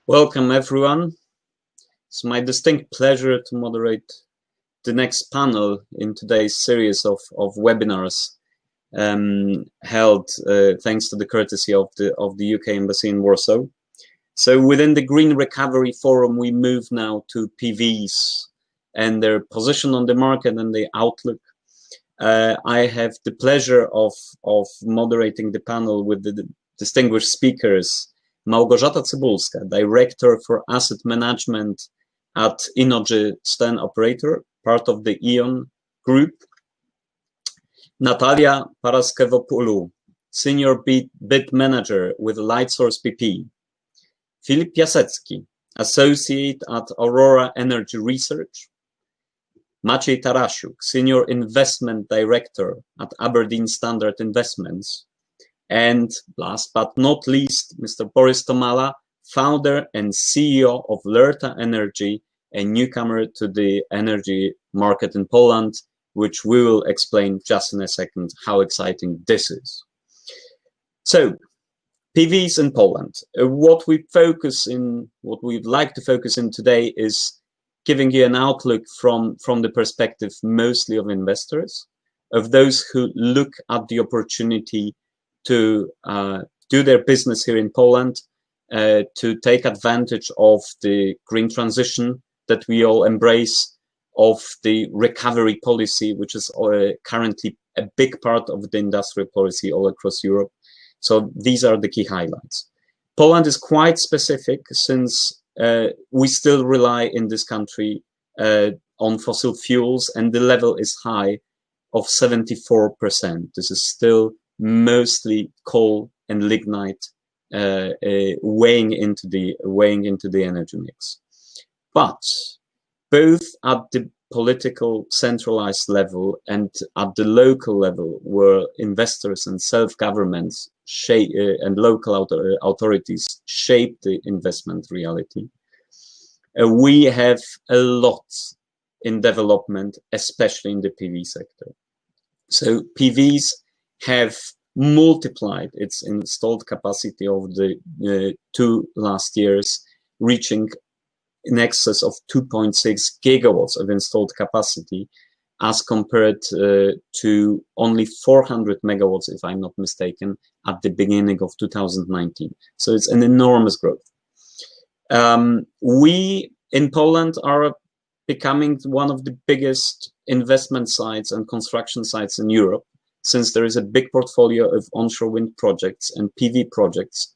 Welcome, everyone. It's my distinct pleasure to moderate the next panel in today's series of webinars held thanks to the courtesy of the UK Embassy in Warsaw. So within the Green Recovery Forum, we move now to PVs and their position on the market and the outlook. I have the pleasure of moderating the panel with the distinguished speakers, Małgorzata Cybulska, Director for Asset Management at innogy Stoen Operator, part of the Ion Group. Natalia Paraskevopoulou, Senior Bid Manager with Lightsource PP. Filip Piasecki, Associate at Aurora Energy Research. Maciej Tarasiuk, Senior Investment Director at Aberdeen Standard Investments. And last but not least, Mr. Borys Tomala, founder and CEO of Lerta Energy, a newcomer to the energy market in Poland, which we will explain just in a second how exciting this is. So, PVs in Poland. What we'd like to focus in today is giving you an outlook from the perspective mostly of investors, of those who look at the opportunity to do their business here in Poland, to take advantage of the green transition that we all embrace, of the recovery policy, which is currently a big part of the industrial policy all across Europe. So these are the key highlights. Poland is quite specific since we still rely in this country on fossil fuels, and the level is high of 74%. This is still mostly coal and lignite weighing into the energy mix. But both at the political centralized level and at the local level, where investors and self-governments and local authorities shape the investment reality, we have a lot in development, especially in the PV sector. So PVs have multiplied its installed capacity over the 2 last years, reaching in excess of 2.6 gigawatts of installed capacity, as compared to only 400 megawatts, if I'm not mistaken, at the beginning of 2019. So it's an enormous growth. We in Poland are becoming one of the biggest investment sites and construction sites in Europe, since there is a big portfolio of onshore wind projects and PV projects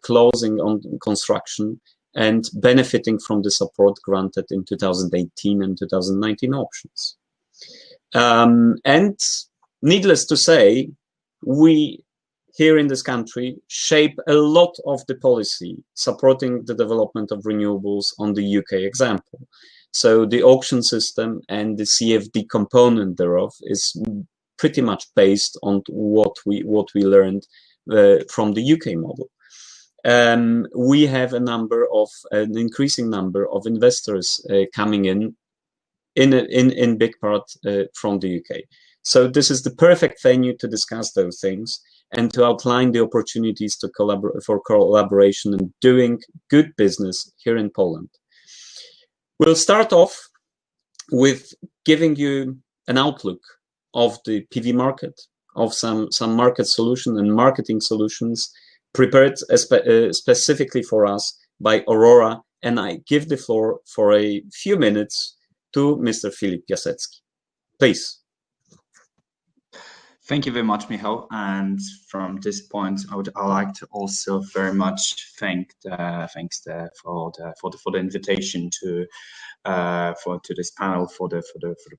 closing on construction and benefiting from the support granted in 2018 and 2019 auctions. And needless to say, we here in this country shape a lot of the policy supporting the development of renewables on the UK example. So the auction system and the CFD component thereof is pretty much based on what we learned from the UK model. We have an increasing number of investors coming in big part from the UK. So this is the perfect venue to discuss those things and to outline the opportunities for collaboration and doing good business here in Poland. We'll start off with giving you an outlook of the PV market, of some market solution and marketing solutions prepared specifically for us by Aurora, and I give the floor for a few minutes to Mr. Filip Piasecki. Please. Thank you very much, Michał. And from this point, I like to also very much thank for the invitation to this panel for the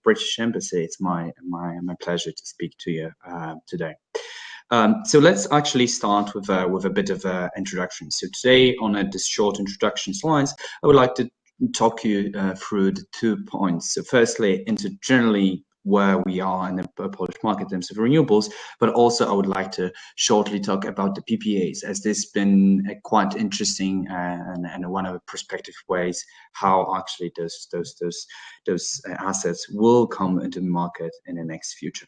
British Embassy. It's my pleasure to speak to you today. So let's actually start with a bit of an introduction. So today, on this short introduction slides, I would like to talk you through the 2 points. So firstly, into generally where we are in the Polish market in terms of renewables, but also I would like to shortly talk about the PPAs, as this has been a quite interesting and one of the prospective ways how actually those assets will come into the market in the next future.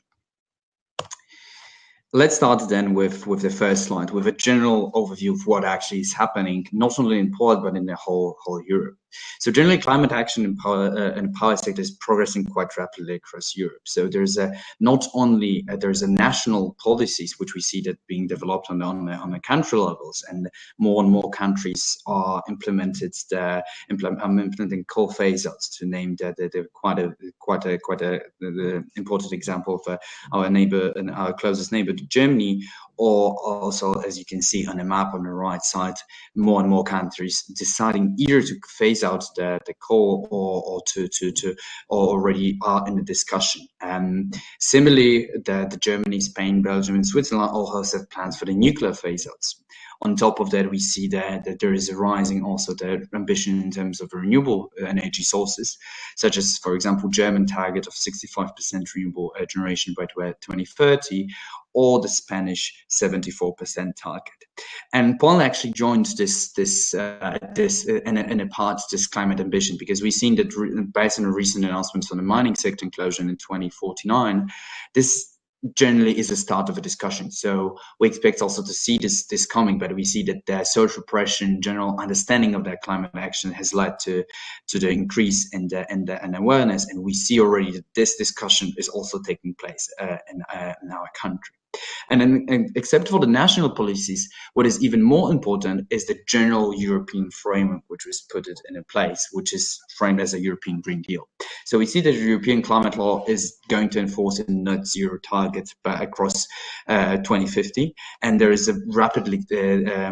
Let's start then with the first slide, with a general overview of what actually is happening, not only in Poland, but in the whole Europe. So generally, climate action in the power sector is progressing quite rapidly across Europe. So there's not only there's a national policies which we see that being developed on the country levels, and more countries are implementing coal phase-outs. To name the quite the important example of our neighbor and our closest neighbor, Germany, or also, as you can see on the map on the right side, more and more countries deciding either to phase out the coal or already are in the discussion. Similarly, the Germany, Spain, Belgium, and Switzerland all have plans for the nuclear phase outs. On top of that, we see that there is a rising also the ambition in terms of renewable energy sources, such as, for example, German target of 65% renewable generation by 2030, or the Spanish 74% target. And Poland actually joined this in a part this climate ambition, because we've seen that based on a recent announcements on the mining sector inclusion in 2049, this generally is a start of a discussion. So we expect also to see this coming, but we see that the social pressure and general understanding of that climate action has led to the increase in the awareness, and we see already that this discussion is also taking place in our country. And then, except for the national policies, what is even more important is the general European framework, which was put in place, which is framed as a European Green Deal. So we see that the European climate law is going to enforce a net zero target across 2050, and there is a rapidly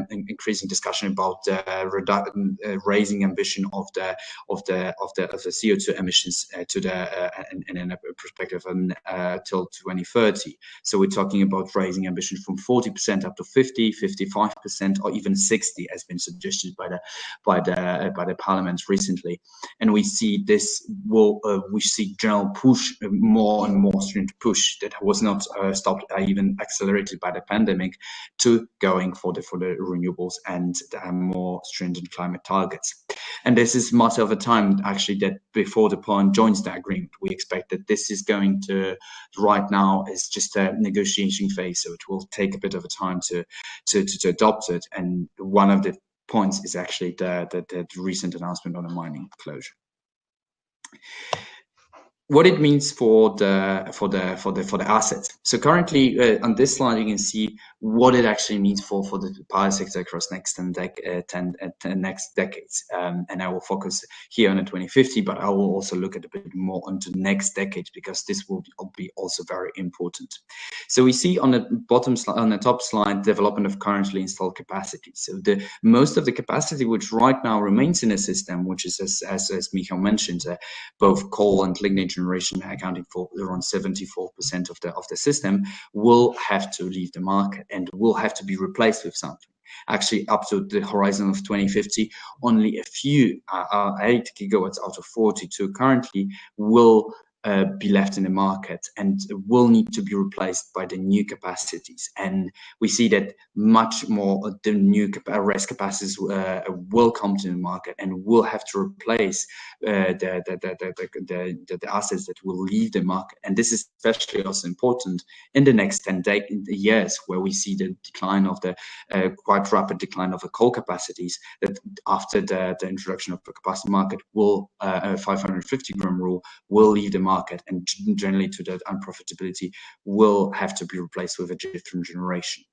increasing discussion about raising ambition of the CO2 emissions to the in a perspective till 2030. So we're talking about raising ambition from 40% up to 50, 55%, or even 60, has been suggested by the parliament recently. And we see this we see general push, more and more stringent push that was not stopped, even accelerated by the pandemic, to going for the renewables and more stringent climate targets. And this is much of a time actually that before the Poland joins the agreement. We expect that this is going to, right now, is just a negotiation phase, so it will take a bit of a time to adopt it. And one of the points is actually the recent announcement on the mining closure. What it means for the assets. So currently on this slide you can see what it actually means for the power sector across next next decades. And I will focus here on the 2050, but I will also look at a bit more onto the next decade, because this will be also very important. So we see on the bottom on the top slide, development of currently installed capacity. So the most of the capacity which right now remains in the system, which is as Michał mentioned, both coal and lignite generation accounting for around 74% of the system, will have to leave the market and will have to be replaced with something. Actually, up to the horizon of 2050, only a few 8 gigawatts out of 42 currently will be left in the market and will need to be replaced by the new capacities. And we see that much more of the new rest capacities will come to the market and will have to replace the assets that will leave the market. And this is especially also important in the next 10 years, where we see the decline of the quite rapid decline of the coal capacities, that after the introduction of the capacity market will 550 gram rule will leave the market, and generally to that unprofitability will have to be replaced with a different generation.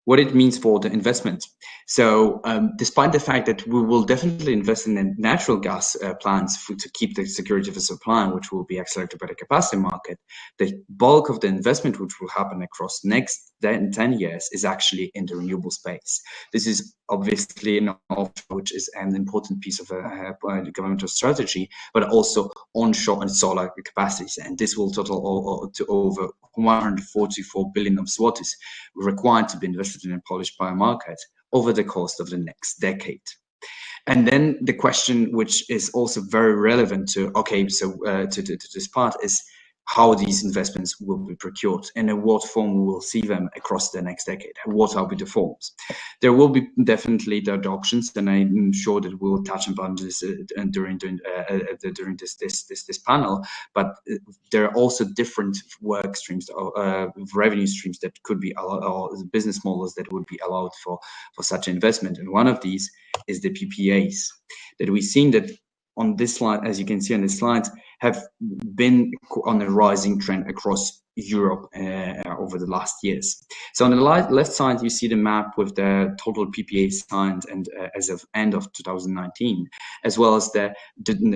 What it means for the investment. So despite the fact that we will definitely invest in the natural gas plants to keep the security of the supply, which will be accelerated by the capacity market, the bulk of the investment which will happen across next 10 years is actually in the renewable space. This is obviously an offshore, which is an important piece of the governmental strategy, but also onshore and solar capacities. And this will total to over 144 billion of zlotys required to be invested in the Polish power market over the course of the next decade. And then the question, which is also very relevant to, to this part, is how these investments will be procured and in what form we will see them across the next decade. What will be the forms? There will be definitely the auctions, and I'm sure that we'll touch upon this during this panel. But there are also different work streams, revenue streams that could be allowed, or business models that would be allowed for such investment. And one of these is the PPAs that we've seen that on this slide, as you can see on this slide, have been on a rising trend across Europe over the last years. So on the left side, you see the map with the total PPA signed and as of end of 2019, as well as the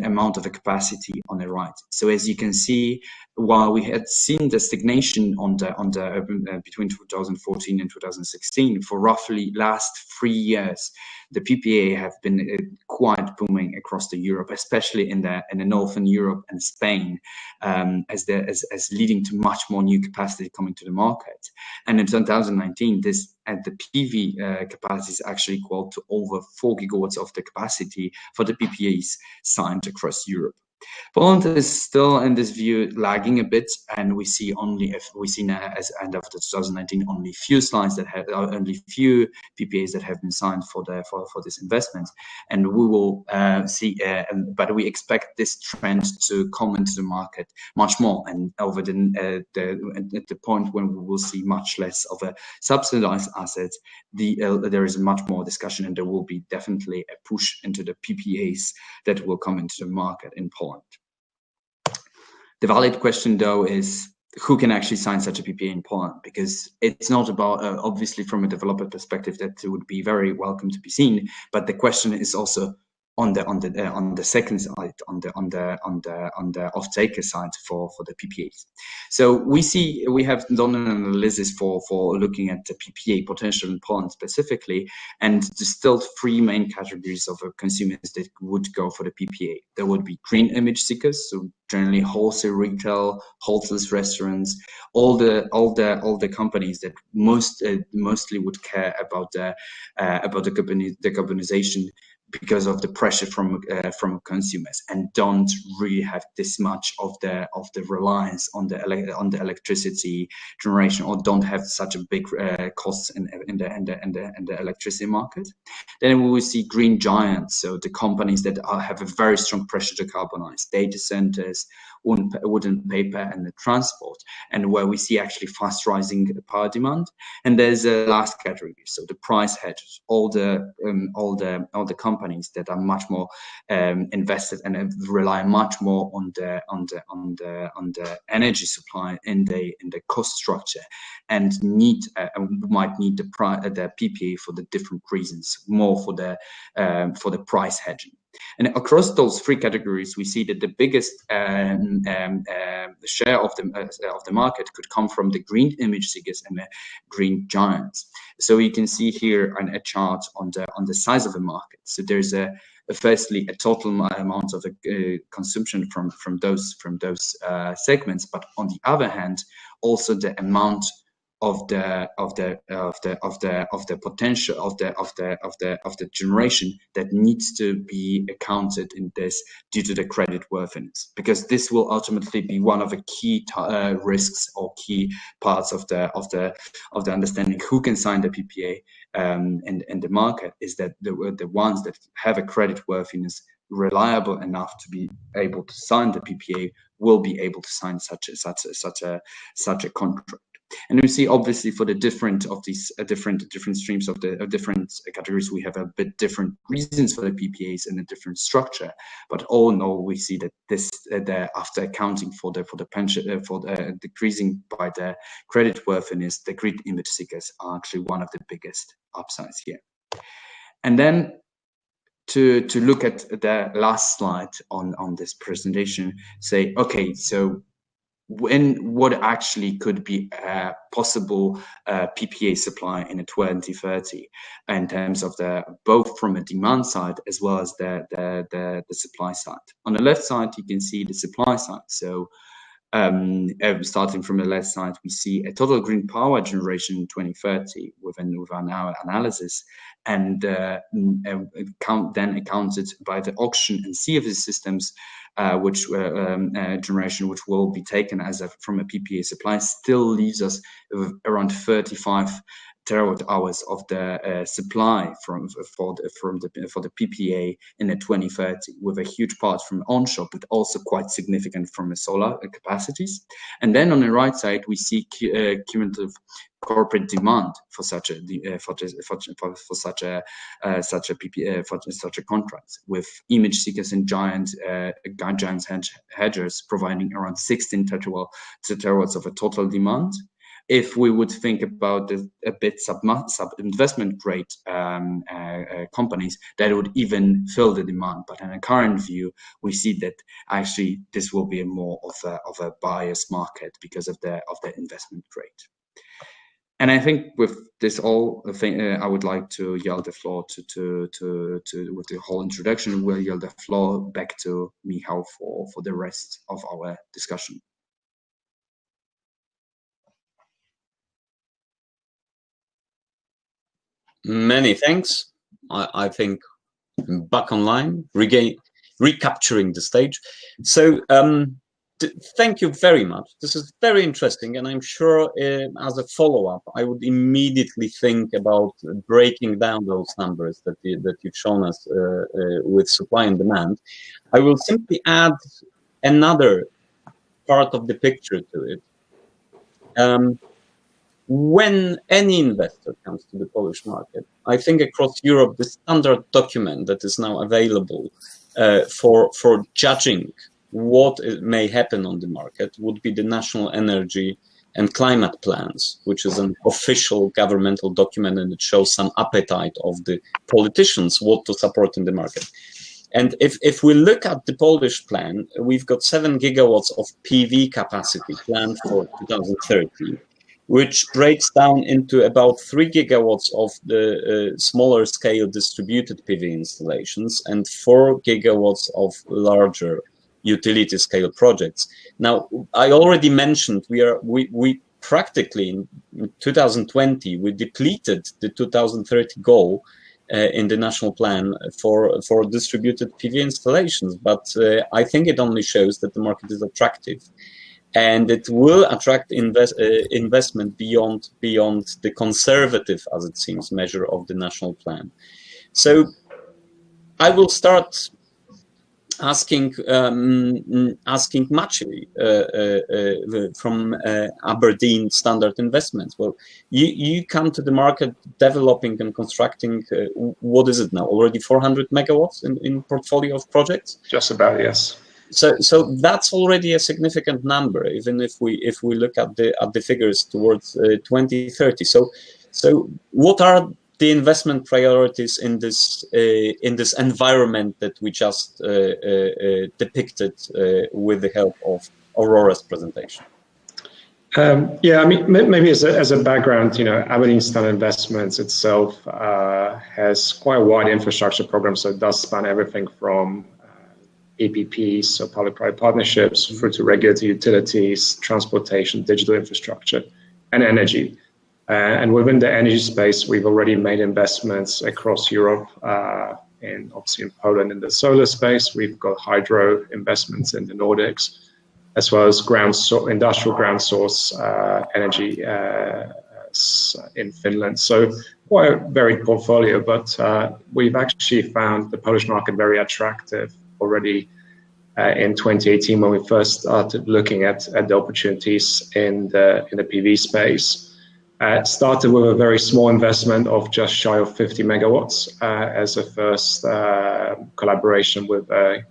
amount of the capacity on the right. So as you can see, while we had seen the stagnation on the between 2014 and 2016 for roughly last 3 years, the PPA have been quite booming across the Europe, especially in the northern Europe and Spain, as leading to much more new capacity coming to the market. And in 2019, this at the PV capacity is actually equal to over 4 gigawatts of the capacity for the PPAs signed across Europe. Poland is still, in this view, lagging a bit, and we see now as end of 2019 only few PPAs that have been signed for this investment, and we will see. But we expect this trend to come into the market much more, and over at the point when we will see much less of a subsidized asset, there is much more discussion, and there will be definitely a push into the PPAs that will come into the market in Poland. The valid question, though, is who can actually sign such a PPA in Poland? Because it's not about, obviously, from a developer perspective, that would be very welcome to be seen. But the question is also on the second side, on the off-taker side for the PPAs. So we have done an analysis for looking at the PPA potential in Poland specifically, and there's still 3 main categories of consumers that would go for the PPA. There would be green image seekers, so generally wholesale retail, wholesale restaurants, all the companies that mostly would care about the decarbonization because of the pressure from consumers, and don't really have this much of the reliance on the electricity generation, or don't have such a big costs in the electricity market. Then we will see green giants, so the companies that have a very strong pressure to decarbonize, data centers, wood and paper, and the transport, and where we see actually fast rising power demand. And there's a last category, so the price hedges, all the companies that are much more invested and rely much more on the energy supply in the cost structure, and might need the PPA for the different reasons, more for the price hedging. And across those 3 categories, we see that the biggest share of the market could come from the green image seekers and the green giants. So you can see here on a chart on the size of the market. So there's firstly a total amount of consumption from those segments, but on the other hand, also the amount of the potential of the generation that needs to be accounted in this due to the credit worthiness, because this will ultimately be one of the key risks or key parts of the understanding who can sign the PPA in the market, is that the ones that have a credit worthiness reliable enough to be able to sign the PPA will be able to sign such a contract. And we see, obviously, for the different of these different streams of the different categories, we have a bit different reasons for the PPAs and a different structure. But all in all, we see that this, after accounting for the pension, for the decreasing by the credit worthiness, the green image seekers are actually one of the biggest upsides here. And then to look at the last slide on this presentation, say, okay, so what actually could be a possible PPA supply in 2030 in terms of both from a demand side as well as the supply side. On the left side, you can see the supply side. So starting from the left side, we see a total green power generation in 2030 within our analysis, and then accounted by the auction and CFD systems, which generation which will be taken from a PPA supply, still leaves us with around 35 terawatt hours of the supply for the PPA in the 2030, with a huge part from onshore, but also quite significant from the solar capacities. And then on the right side, we see cumulative corporate demand for such a contract, with image seekers and giants hedgers providing around 16 terawatts of a total demand. If we would think about a bit sub-investment grade companies, that would even fill the demand. But in a current view, we see that actually this will be more of a buyer's market because of the investment grade. And I think with this all thing, I would like to yield the floor with the whole introduction. We'll yield the floor back to Michał for the rest of our discussion. Many thanks. I think back online, recapturing the stage. So thank you very much. This is very interesting, and I'm sure as a follow-up, I would immediately think about breaking down those numbers that you've shown us with supply and demand. I will simply add another part of the picture to it. When any investor comes to the Polish market, I think across Europe, the standard document that is now available for judging what may happen on the market would be the National Energy and Climate Plans, which is an official governmental document, and it shows some appetite of the politicians what to support in the market. And if we look at the Polish plan, we've got 7 gigawatts of PV capacity planned for 2030. Which breaks down into about 3 gigawatts of the smaller scale distributed PV installations and 4 gigawatts of larger utility scale projects. Now, I already mentioned we practically in 2020 we depleted the 2030 goal in the national plan for distributed PV installations, but I think it only shows that the market is attractive. And it will attract investment beyond the conservative, as it seems, measure of the national plan. So I will start asking Maciej from Aberdeen Standard Investments. Well, you come to the market developing and constructing. What is it now? Already 400 megawatts in portfolio of projects? Just about, yes. So that's already a significant number, even if we look at the figures towards 2030. So what are the investment priorities in this environment that we just depicted with the help of Aurora's presentation? Yeah, I mean, maybe as a background, Aberdeen Standard Investments itself has quite a wide infrastructure program, so it does span everything from PPPs, so public-private partnerships, through to regulated utilities, transportation, digital infrastructure, and energy. And within the energy space, we've already made investments across Europe, and obviously in Poland in the solar space. We've got hydro investments in the Nordics, as well as industrial ground source energy in Finland. So quite a varied portfolio, but we've actually found the Polish market very attractive already in 2018 when we first started looking at the opportunities in the PV space. Started with a very small investment of just shy of 50 megawatts as a first collaboration with a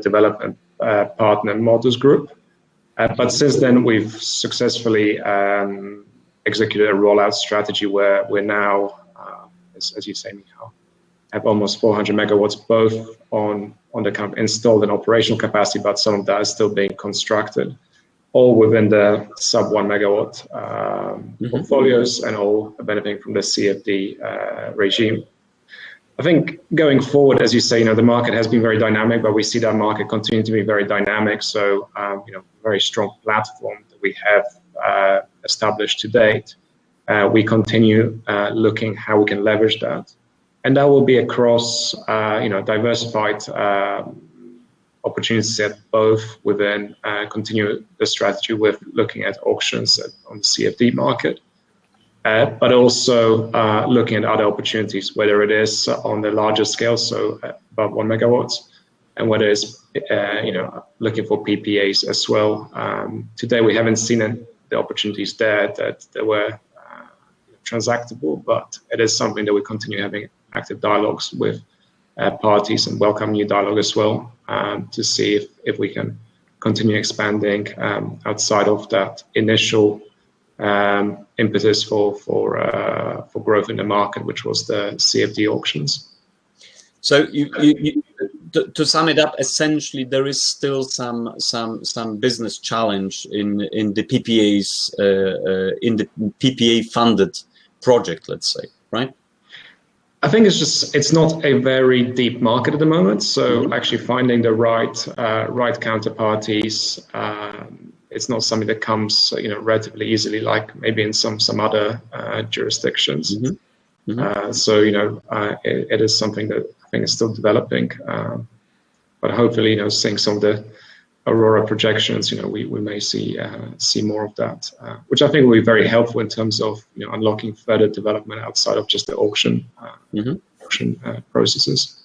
development partner, Modus Group. But since then, we've successfully executed a rollout strategy where we're now, as you say, Michał, have almost 400 megawatts, both on the kind of installed and operational capacity, but some of that is still being constructed, all within the sub 1 megawatt portfolios, and all benefiting from the CFD regime. I think going forward, as you say, the market has been very dynamic, but we see that market continue to be very dynamic. So, very strong platform that we have established to date. We continue looking how we can leverage that. And that will be across, diversified opportunity set, both within continue the strategy with looking at auctions on the CFD market, but also looking at other opportunities, whether it is on the larger scale, so above 1 megawatts, and whether it's looking for PPAs as well. Today we haven't seen the opportunities there that were transactable, but it is something that we continue having active dialogues with parties and welcome new dialogue as well, to see if we can continue expanding outside of that initial impetus for growth in the market, which was the CFD auctions. So to sum it up, essentially there is still some business challenge in the PPAs, in the PPA funded project, let's say, right? I think it's not a very deep market at the moment. So actually finding the right counterparties, it's not something that comes relatively easily, like maybe in some other jurisdictions. So it is something that I think is still developing, but hopefully seeing some of the Aurora projections, we may see more of that, which I think will be very helpful in terms of unlocking further development outside of just the auction processes.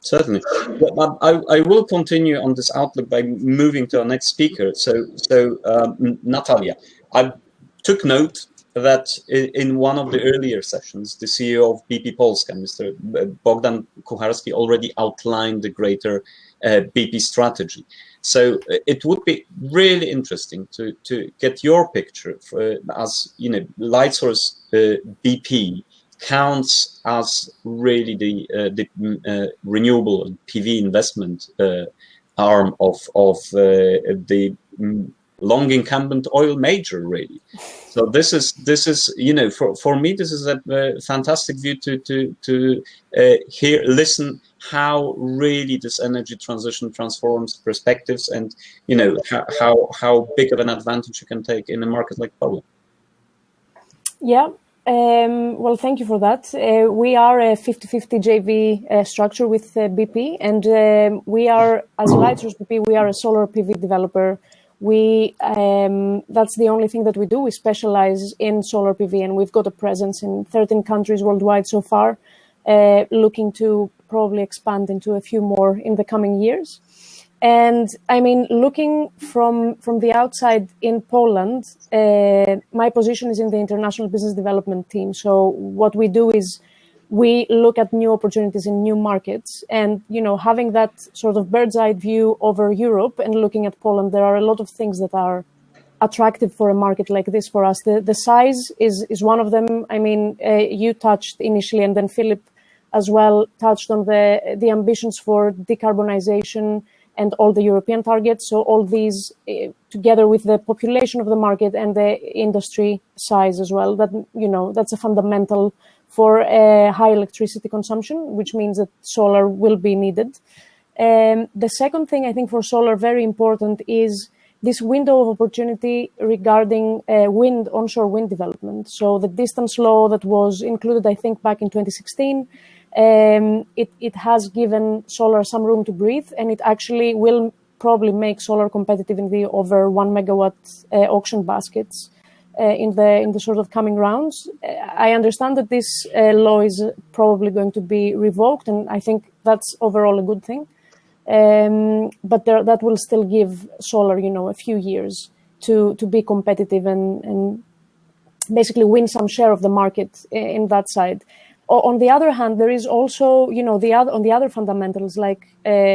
Certainly. But I will continue on this outlook by moving to our next speaker. So Natalia, I took note that in one of the earlier sessions, the CEO of BP Polska, Mr. Bogdan Kucharski, already outlined the greater BP strategy. So it would be really interesting to get your picture as Lightsource BP counts as really the renewable PV investment arm of the long incumbent oil major, really. So this is for me this is a fantastic view to listen how really this energy transition transforms perspectives, and how big of an advantage you can take in a market like Poland. Yeah. Well, thank you for that. We are a 50-50 JV structure with BP, and we are, as Lightsource BP, we are a solar PV developer. That's the only thing that we do. We specialize in solar PV, and we've got a presence in 13 countries worldwide so far, looking to probably expand into a few more in the coming years. And I mean, looking from the outside in Poland, my position is in the international business development team. So what we do is we look at new opportunities in new markets, and having that sort of bird's eye view over Europe and looking at Poland, there are a lot of things that are attractive for a market like this for us. The size is one of them. I mean, you touched initially, and then Filip as well touched on the ambitions for decarbonization and all the European targets. So all these together with the population of the market and the industry size as well, that's a fundamental for high electricity consumption, which means that solar will be needed. The second thing I think for solar very important is this window of opportunity regarding onshore wind development. So the distance law that was included, I think, back in 2016, it has given solar some room to breathe, and it actually will probably make solar competitive in the over 1 megawatt auction baskets in the sort of coming rounds. I understand that this law is probably going to be revoked, and I think that's overall a good thing. But that will still give solar, a few years to be competitive and basically win some share of the market in that side. On the other hand, there is also, on the other fundamentals, like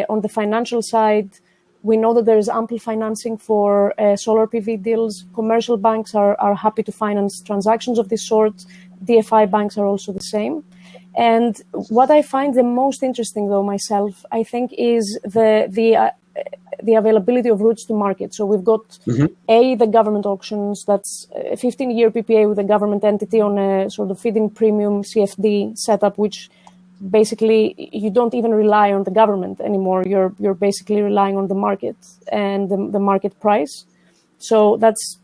on the financial side, we know that there is ample financing for solar PV deals. Commercial banks are happy to finance transactions of this sort. DFI banks are also the same. And what I find the most interesting, though, myself, I think, is the availability of routes to market. So we've got the government auctions. That's a 15-year PPA with a government entity on a sort of feed-in premium CFD setup, which basically you don't even rely on the government anymore. You're basically relying on the market and the market price. So that's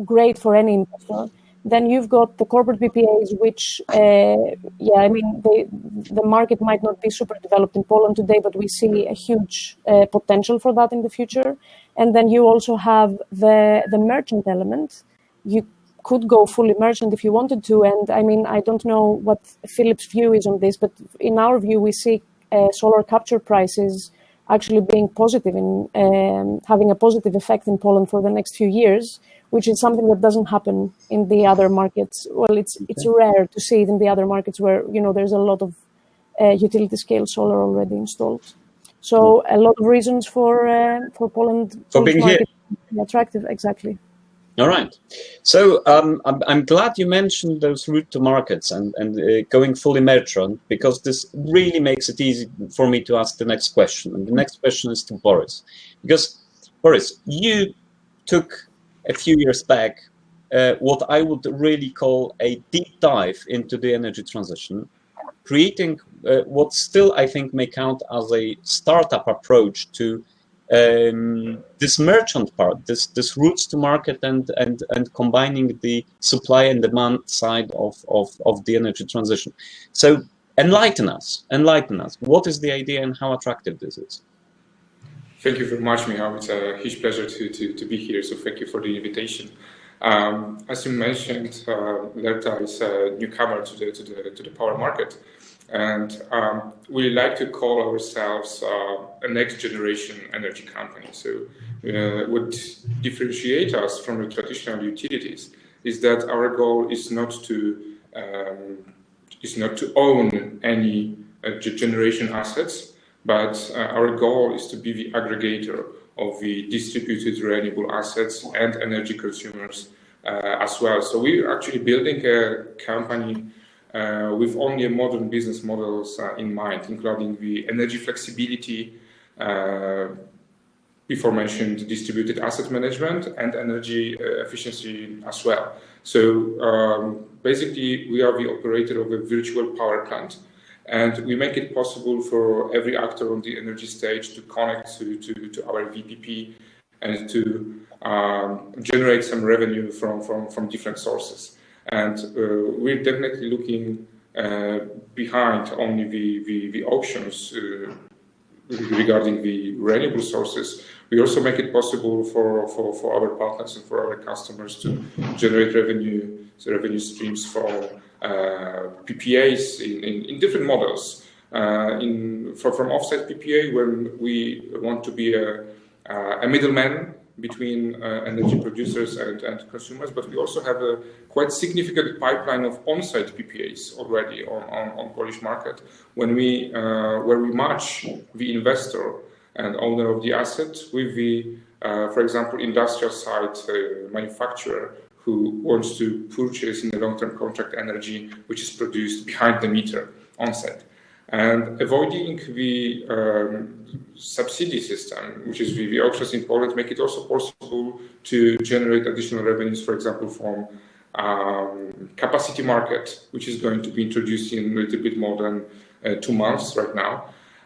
great for any investor. Then you've got the corporate PPAs, which, the market might not be super developed in Poland today, but we see a huge potential for that in the future. And then you also have the merchant element. You could go fully merchant if you wanted to. And I mean, I don't know what Filip's view is on this, but in our view, we see solar capture prices actually being positive in having a positive effect in Poland for the next few years, which is something that doesn't happen in the other markets. Well, it's rare to see it in the other markets where, there's a lot of utility scale solar already installed. So a lot of reasons for Poland for being here attractive. Exactly. All right. So I'm glad you mentioned those route to markets and going fully merchant, because this really makes it easy for me to ask the next question. And the next question is to Borys. Because, Borys, you took a few years back what I would really call a deep dive into the energy transition, creating what still I think may count as a startup approach to this merchant part, this routes to market and combining the supply and demand side of the energy transition. So enlighten us. What is the idea and how attractive this is? Thank you very much, Michał. It's a huge pleasure to be here. So thank you for the invitation. As you mentioned, Lerta is a newcomer to the power market. And we like to call ourselves a next generation energy company. So what differentiates us from the traditional utilities is that our goal is not to own any generation assets, but our goal is to be the aggregator of the distributed renewable assets and energy consumers as well. So we're actually building a company with only modern business models in mind, including the energy flexibility, before mentioned distributed asset management, and energy efficiency as well. So basically, we are the operator of a virtual power plant, and we make it possible for every actor on the energy stage to connect to our VPP and to generate some revenue from different sources. And we're definitely looking behind only the auctions regarding the renewable sources. We also make it possible for our partners and for our customers to generate revenue streams from PPAs in different models. From offsite PPA, when we want to be a middleman between energy producers and consumers, but we also have a quite significant pipeline of on-site PPAs already on Polish market, where we match the investor and owner of the asset with the, for example, industrial site manufacturer who wants to purchase in a long-term contract energy which is produced behind the meter on-site. And avoiding the subsidy system, which is the auctions in Poland, make it also possible to generate additional revenues, for example, from capacity market, which is going to be introduced in a little bit more than 2 months right now.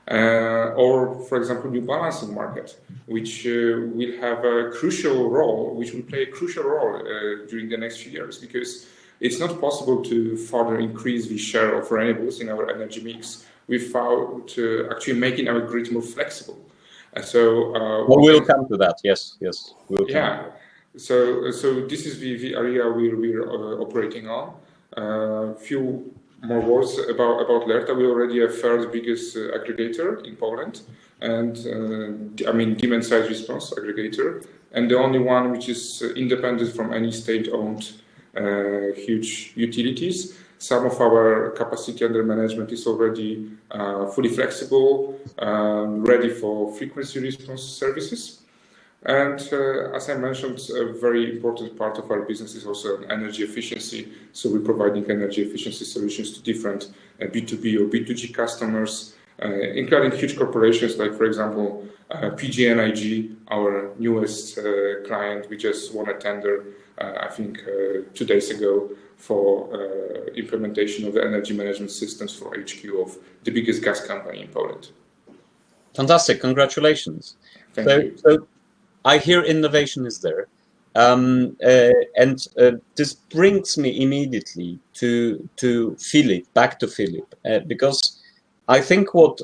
Or, for example, new balancing market, which will have a crucial role, which will play a crucial role during the next few years, because it's not possible to further increase the share of renewables in our energy mix without actually making our grid more flexible. So we'll come to that. Yes. We'll So this is the area we're operating on. Few more words about Lerta. We're already a third biggest aggregator in Poland, and demand side response aggregator, and the only one which is independent from any state-owned huge utilities. Some of our capacity under management is already fully flexible, ready for frequency response services. And as I mentioned, a very important part of our business is also energy efficiency. So we're providing energy efficiency solutions to different B2B or B2G customers, including huge corporations like, for example, PG&IG, our newest client. We just won a tender, I think 2 days ago, for implementation of the energy management systems for HQ of the biggest gas company in Poland. Fantastic, congratulations. Thank you. So I hear innovation is there. This brings me immediately to Filip, back to Filip, because I think what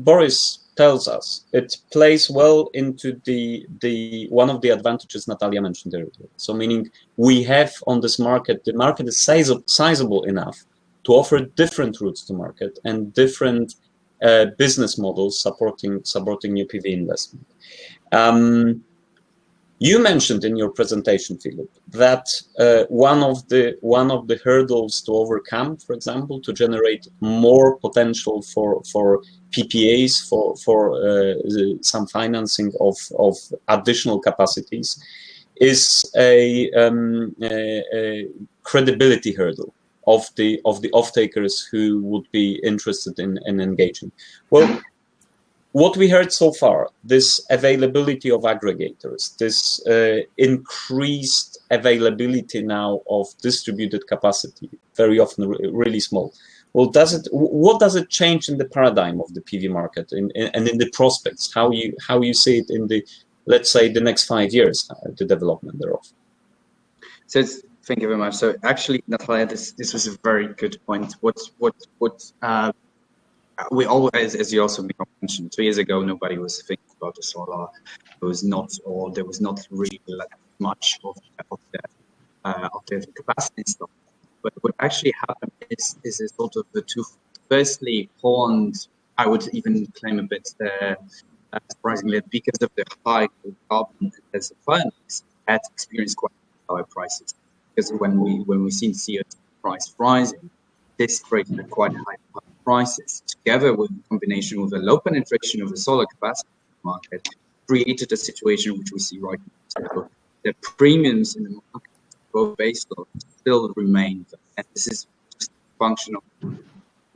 Borys tells us, it plays well into the one of the advantages Natalia mentioned earlier. So meaning we have on this market, the market is sizable enough to offer different routes to market and different business models supporting new PV investment. You mentioned in your presentation, Filip, that one of the hurdles to overcome, for example, to generate more potential for PPAs, for some financing of additional capacities, is a credibility hurdle of the off-takers who would be interested in engaging. Well, what we heard so far, this availability of aggregators, this increased availability now of distributed capacity, very often really small. Well, what does it change in the paradigm of the PV market and in the prospects? How you see it in the, let's say, the next 5 years, the development thereof? So thank you very much. So actually, Natalia, this was a very good point. We always, as you also mentioned, 2 years ago, nobody was thinking about the solar. There was not really much of the capacity stuff. But what actually happened is a sort of the two. Firstly, Poland, I would even claim a bit surprisingly, because of the high carbon as a finance, had experienced quite high prices. Because when we seen CO2 price rising, this created quite high prices, together with a combination with a low penetration of the solar capacity market, created a situation which we see right now. So the premiums in the market, both base load, still remain, and this is just a function of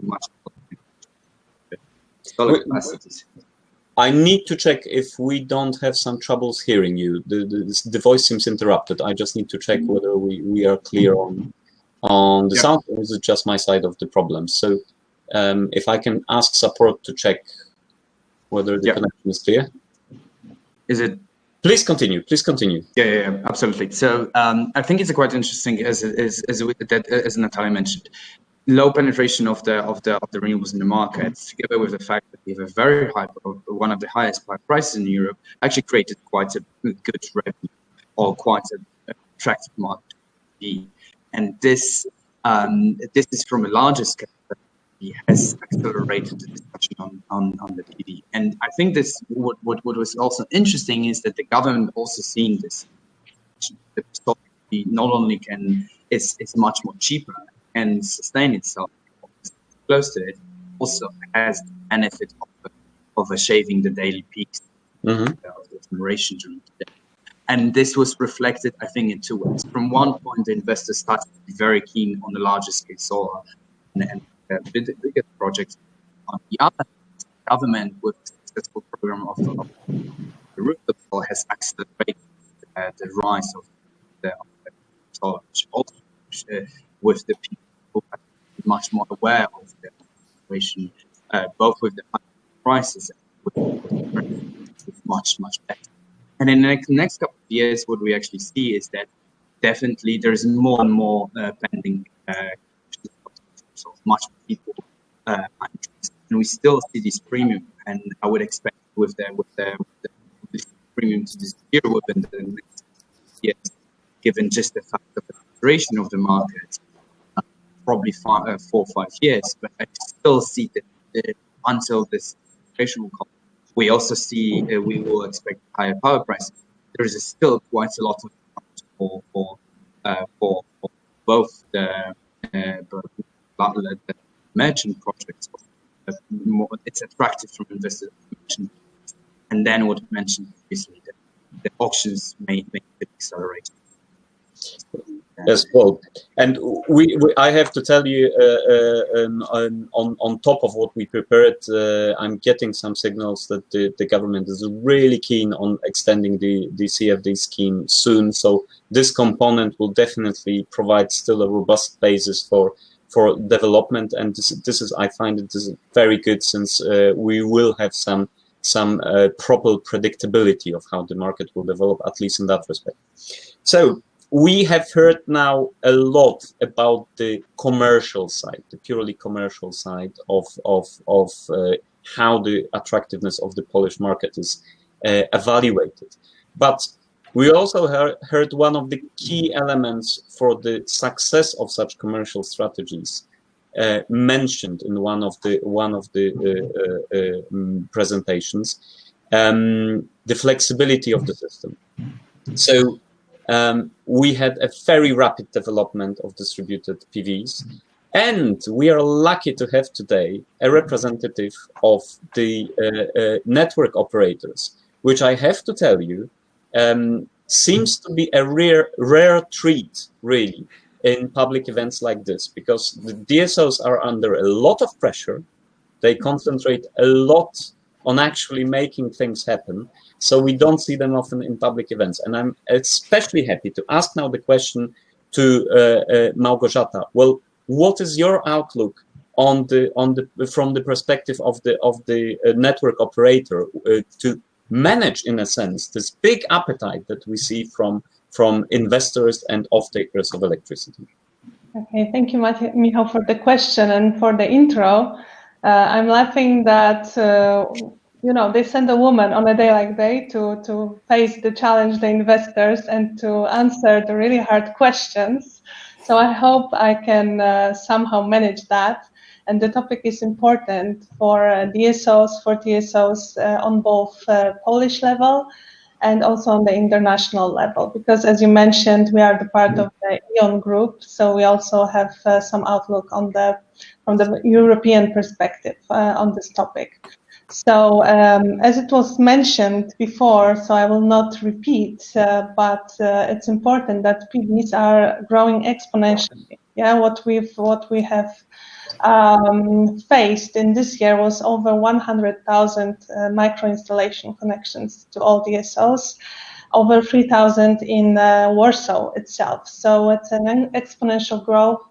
much solar capacities. I need to check if we don't have some troubles hearing you. The voice seems interrupted. I just need to check whether we are clear on the sound, or is it just my side of the problem? So if I can ask support to check whether the connection is clear. Is it? Please continue. Please continue. Yeah, absolutely. So I think it's quite interesting, as Natalia mentioned, low penetration of the renewables in the market, together with the fact that we have a very high, one of the highest prices in Europe, actually created quite a good revenue, or quite an attractive market to be. And this is from a larger scale. Has accelerated the discussion on the PV. And I think this what was also interesting is that the government also seeing this. The stock not only is much more cheaper and sustain itself close to it, also has the benefit of shaving the daily peaks of the generation during the day. And this was reflected, I think, in two ways. From one point, the investors started to be very keen on the larger scale solar and bigger projects. On the other hand, the government, with the successful program of the rooftop solar, has accelerated the rise of the solar, which also with the people who are much more aware of the situation, both with the high prices and with much better. And in the next couple of years, what we actually see is that definitely there is more and more pending. So much people are interested, and we still see this premium. And I would expect with the premium to disappear within the next years, given just the fact of the duration of the market, probably 4 or 5 years. But I still see that until this duration will come, we also see we will expect higher power prices. There is still quite a lot of for both the merchant projects. It's attractive from investors. And then what I mentioned previously, that the auctions may accelerate. Yes, well, and I have to tell you, on top of what we prepared, I'm getting some signals that the government is really keen on extending the CFD scheme soon. So this component will definitely provide still a robust basis for development, and this is I find it is very good, since we will have some proper predictability of how the market will develop, at least in that respect. So we have heard now a lot about the commercial side, the purely commercial side of how the attractiveness of the Polish market is evaluated. But we also heard one of the key elements for the success of such commercial strategies mentioned in one of the presentations, the flexibility of the system. So we had a very rapid development of distributed PVs, and we are lucky to have today a representative of the network operators, which I have to tell you seems to be a rare treat, really, in public events like this, because the DSOs are under a lot of pressure. They concentrate a lot on actually making things happen. So we don't see them often in public events. And I'm especially happy to ask now the question to Małgorzata. Well, what is your outlook on from the perspective of the network operator to manage, in a sense, this big appetite that we see from investors and off-takers of electricity? Okay, thank you, Michał, for the question and for the intro. I'm laughing that they send a woman on a day like today to face the challenge, the investors, and to answer the really hard questions. So I hope I can somehow manage that. And the topic is important for DSOs, for TSOs on both Polish level and also on the international level, because as you mentioned, we are the part of the E.ON group, so we also have some outlook on from the European perspective on this topic. So as it was mentioned before, so I will not repeat, but it's important that PVs are growing exponentially. Yeah, what we have faced in this year was over 100,000 micro installation connections to all DSOs, over 3,000 in Warsaw itself. So it's an exponential growth,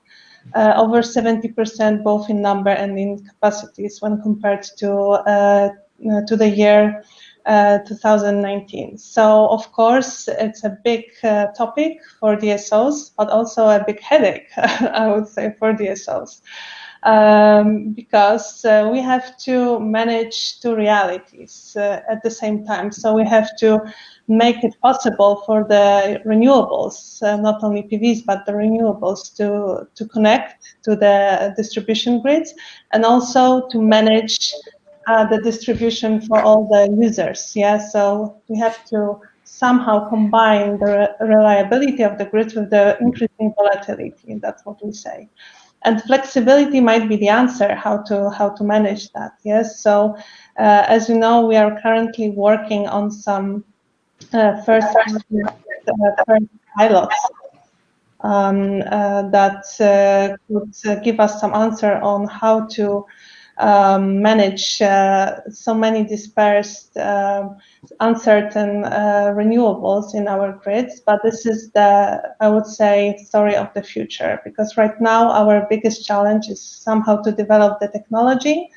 over 70% both in number and in capacities when compared to the year 2019. So of course it's a big topic for DSOs, but also a big headache, I would say, for DSOs. Because we have to manage two realities at the same time. So we have to make it possible for the renewables, not only PVs, but the renewables to connect to the distribution grids, and also to manage the distribution for all the users. Yeah, so we have to somehow combine the reliability of the grid with the increasing volatility. That's what we say. And flexibility might be the answer, how to manage that. Yes. So, as you know, we are currently working on some first pilots that could give us some answer on how to manage so many dispersed, uncertain renewables in our grids. But this is I would say, story of the future, because right now our biggest challenge is somehow to develop the technology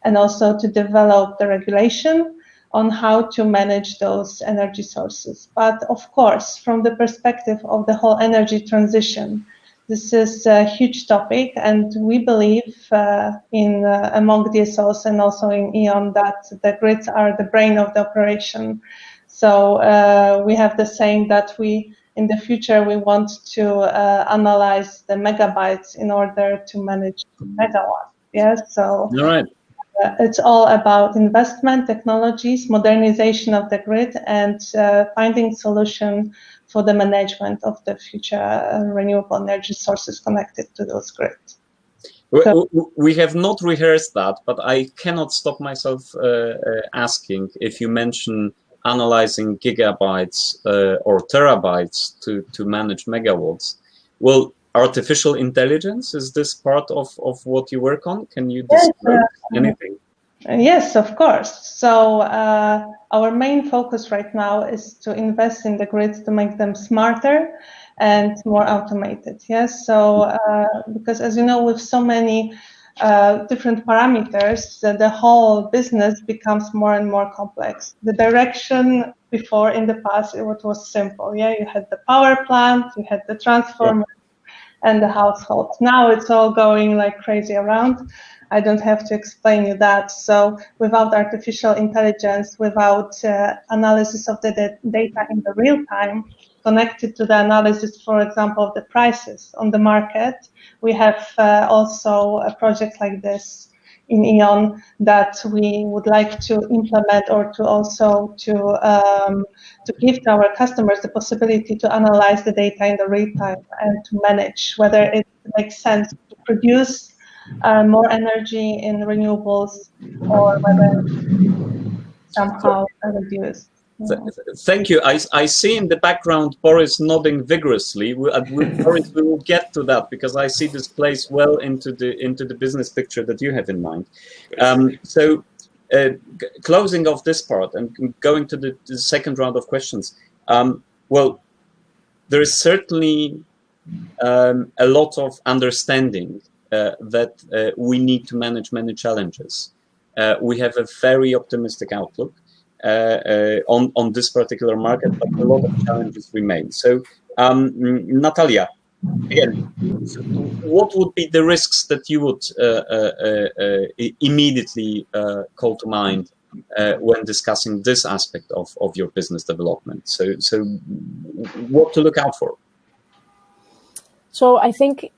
and also to develop the regulation on how to manage those energy sources. But of course, from the perspective of the whole energy transition, this is a huge topic, and we believe among DSOs and also in E.ON that the grids are the brain of the operation. So we have the saying that in the future we want to analyze the megabytes in order to manage megawatts. Yes, so right. It's all about investment, technologies, modernization of the grid, and finding solution for the management of the future renewable energy sources connected to those grids. We have not rehearsed that, but I cannot stop myself asking if you mention analyzing gigabytes or terabytes to manage megawatts. Well, artificial intelligence, is this part of what you work on? Can you disclose anything? Yes, of course. So our main focus right now is to invest in the grids to make them smarter and more automated. Yes, so because as you know, with so many different parameters, the whole business becomes more and more complex. The direction before, in the past, it was simple. Yeah, you had the power plant, you had the transformer, and the household. Now it's all going like crazy around. I don't have to explain you that. So without artificial intelligence, without analysis of the data in the real time, connected to the analysis, for example, of the prices on the market, we have also a project like this in E.ON that we would like to implement, or to also to give to our customers the possibility to analyze the data in the real time and to manage whether it makes sense to produce more energy in renewables or whether somehow reduce. Thank you. I see in the background Borys nodding vigorously. Borys, we will get to that because I see this plays well into the business picture that you have in mind. So, closing off this part and going to the second round of questions. Well, there is certainly a lot of understanding that we need to manage many challenges. We have a very optimistic outlook on this particular market, but a lot of challenges remain. So, Natalia, again, what would be the risks that you would immediately call to mind when discussing this aspect of your business development? So what to look out for? So I think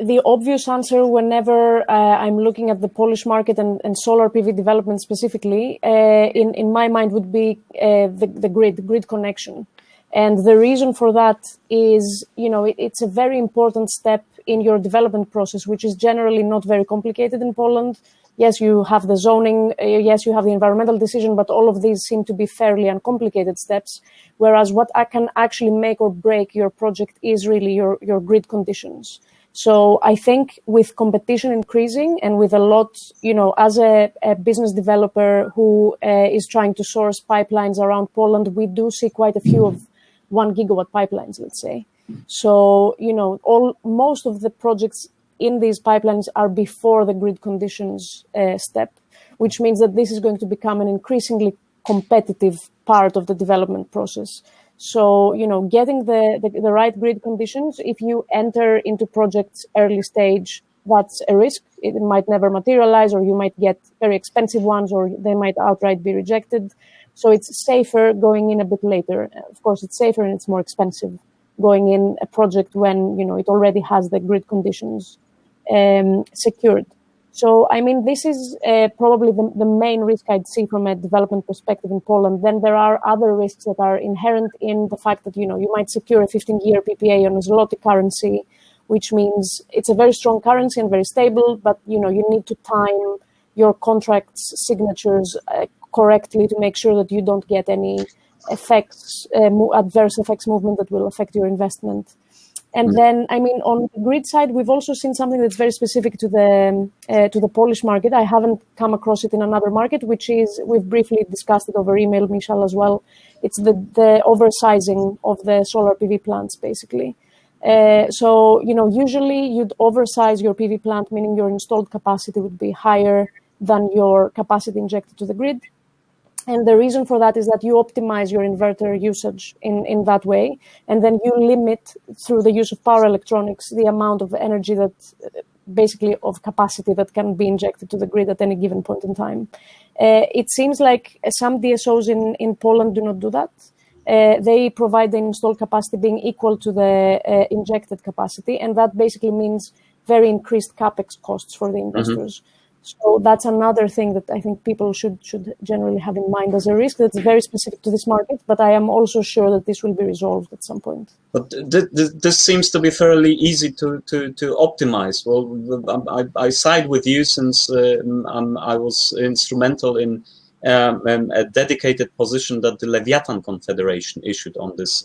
the obvious answer whenever I'm looking at the Polish market and solar PV development specifically, in my mind would be the grid connection. And the reason for that is, it's a very important step in your development process, which is generally not very complicated in Poland. Yes, you have the zoning, yes, you have the environmental decision, but all of these seem to be fairly uncomplicated steps. Whereas what can actually make or break your project is really your grid conditions. So I think with competition increasing and with a lot, as a business developer who is trying to source pipelines around Poland, we do see quite a few of 1 gigawatt pipelines, let's say. So, most of the projects in these pipelines are before the grid conditions step, which means that this is going to become an increasingly competitive part of the development process. So, getting the right grid conditions, if you enter into projects early stage, that's a risk. It might never materialize, or you might get very expensive ones, or they might outright be rejected. So it's safer going in a bit later. Of course, it's safer and it's more expensive going in a project when, it already has the grid conditions secured. So, this is probably the main risk I'd see from a development perspective in Poland. Then there are other risks that are inherent in the fact that, you might secure a 15-year PPA on a zloty currency, which means it's a very strong currency and very stable, but, you need to time your contract's signatures correctly to make sure that you don't get any effects, adverse effects movement that will affect your investment. And then, on the grid side, we've also seen something that's very specific to the Polish market. I haven't come across it in another market, which is, we've briefly discussed it over email, Michał, as well. It's the oversizing of the solar PV plants, basically. So, usually you'd oversize your PV plant, meaning your installed capacity would be higher than your capacity injected to the grid. And the reason for that is that you optimize your inverter usage in that way. And then you limit, through the use of power electronics, the amount of energy that, basically of capacity that can be injected to the grid at any given point in time. It seems like some DSOs in Poland do not do that. They provide the installed capacity being equal to the injected capacity. And that basically means very increased capex costs for the investors. Mm-hmm. So that's another thing that I think people should generally have in mind as a risk that's very specific to this market, but I am also sure that this will be resolved at some point. But this seems to be fairly easy to optimize. Well, I side with you since I was instrumental in a dedicated position that the Leviathan Confederation issued on this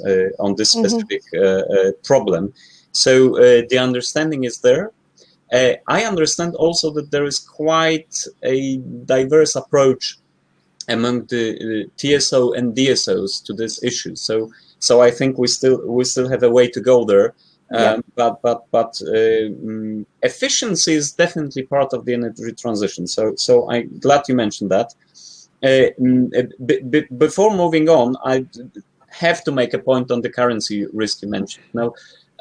specific problem. So the understanding is there. I understand also that there is quite a diverse approach among the TSO and DSOs to this issue. So I think we still have a way to go there. But efficiency is definitely part of the energy transition. So I'm glad you mentioned that. Before moving on, I have to make a point on the currency risk you mentioned. Now,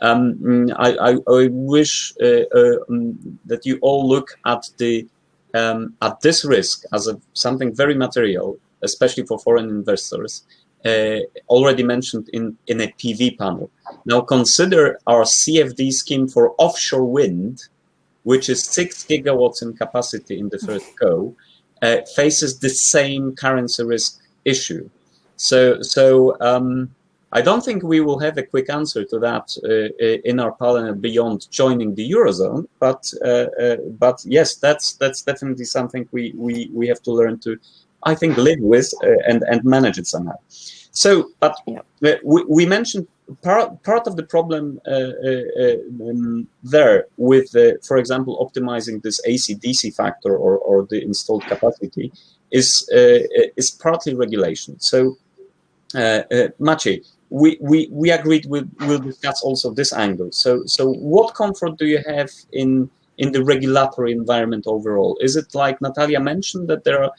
I wish that you all look at this risk as something very material, especially for foreign investors. Already mentioned in a PV panel. Now consider our CFD scheme for offshore wind, which is 6 gigawatts in capacity in the first go, faces the same currency risk issue. So I don't think we will have a quick answer to that in our panel beyond joining the Eurozone, but yes, that's definitely something we have to learn to, I think, live with and manage it somehow. So, but we mentioned part of the problem there with, for example, optimizing this AC/DC factor or the installed capacity is partly regulation. So, Maciej, we agreed we'll discuss also this angle. So what comfort do you have in the regulatory environment overall? Is it like Natalia mentioned, that there are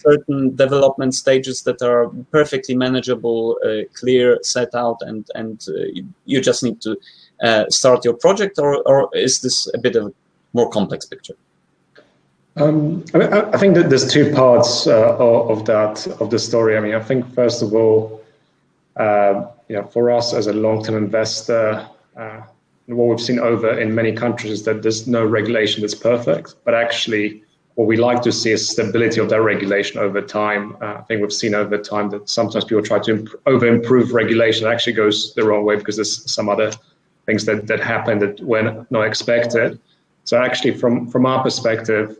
certain development stages that are perfectly manageable, clear, set out, and you just need to start your project, or is this a bit of a more complex picture? I think that there's two parts of the story. I mean, I think first of all, for us as a long-term investor, what we've seen over in many countries is that there's no regulation that's perfect, but actually what we like to see is stability of that regulation over time. I think we've seen over time that sometimes people try to over-improve regulation. It actually goes the wrong way because there's some other things that happen that were not expected. So actually from our perspective,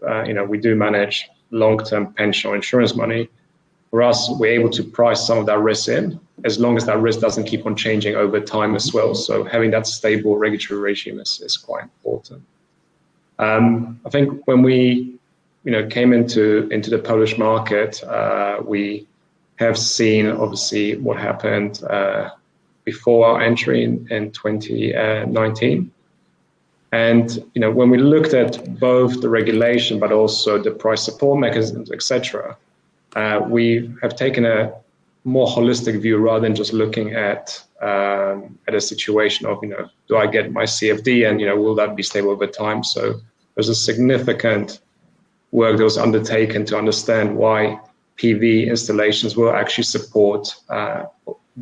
we do manage long-term pension or insurance money. For us, we're able to price some of that risk in, as long as that risk doesn't keep on changing over time as well. So having that stable regulatory regime is quite important. I think when we came into the Polish market, we have seen obviously what happened before our entry in 2019. And when we looked at both the regulation but also the price support mechanisms, etc., we have taken a more holistic view rather than just looking at a situation of do I get my CFD and will that be stable over time. So there's a significant work that was undertaken to understand why PV installations will actually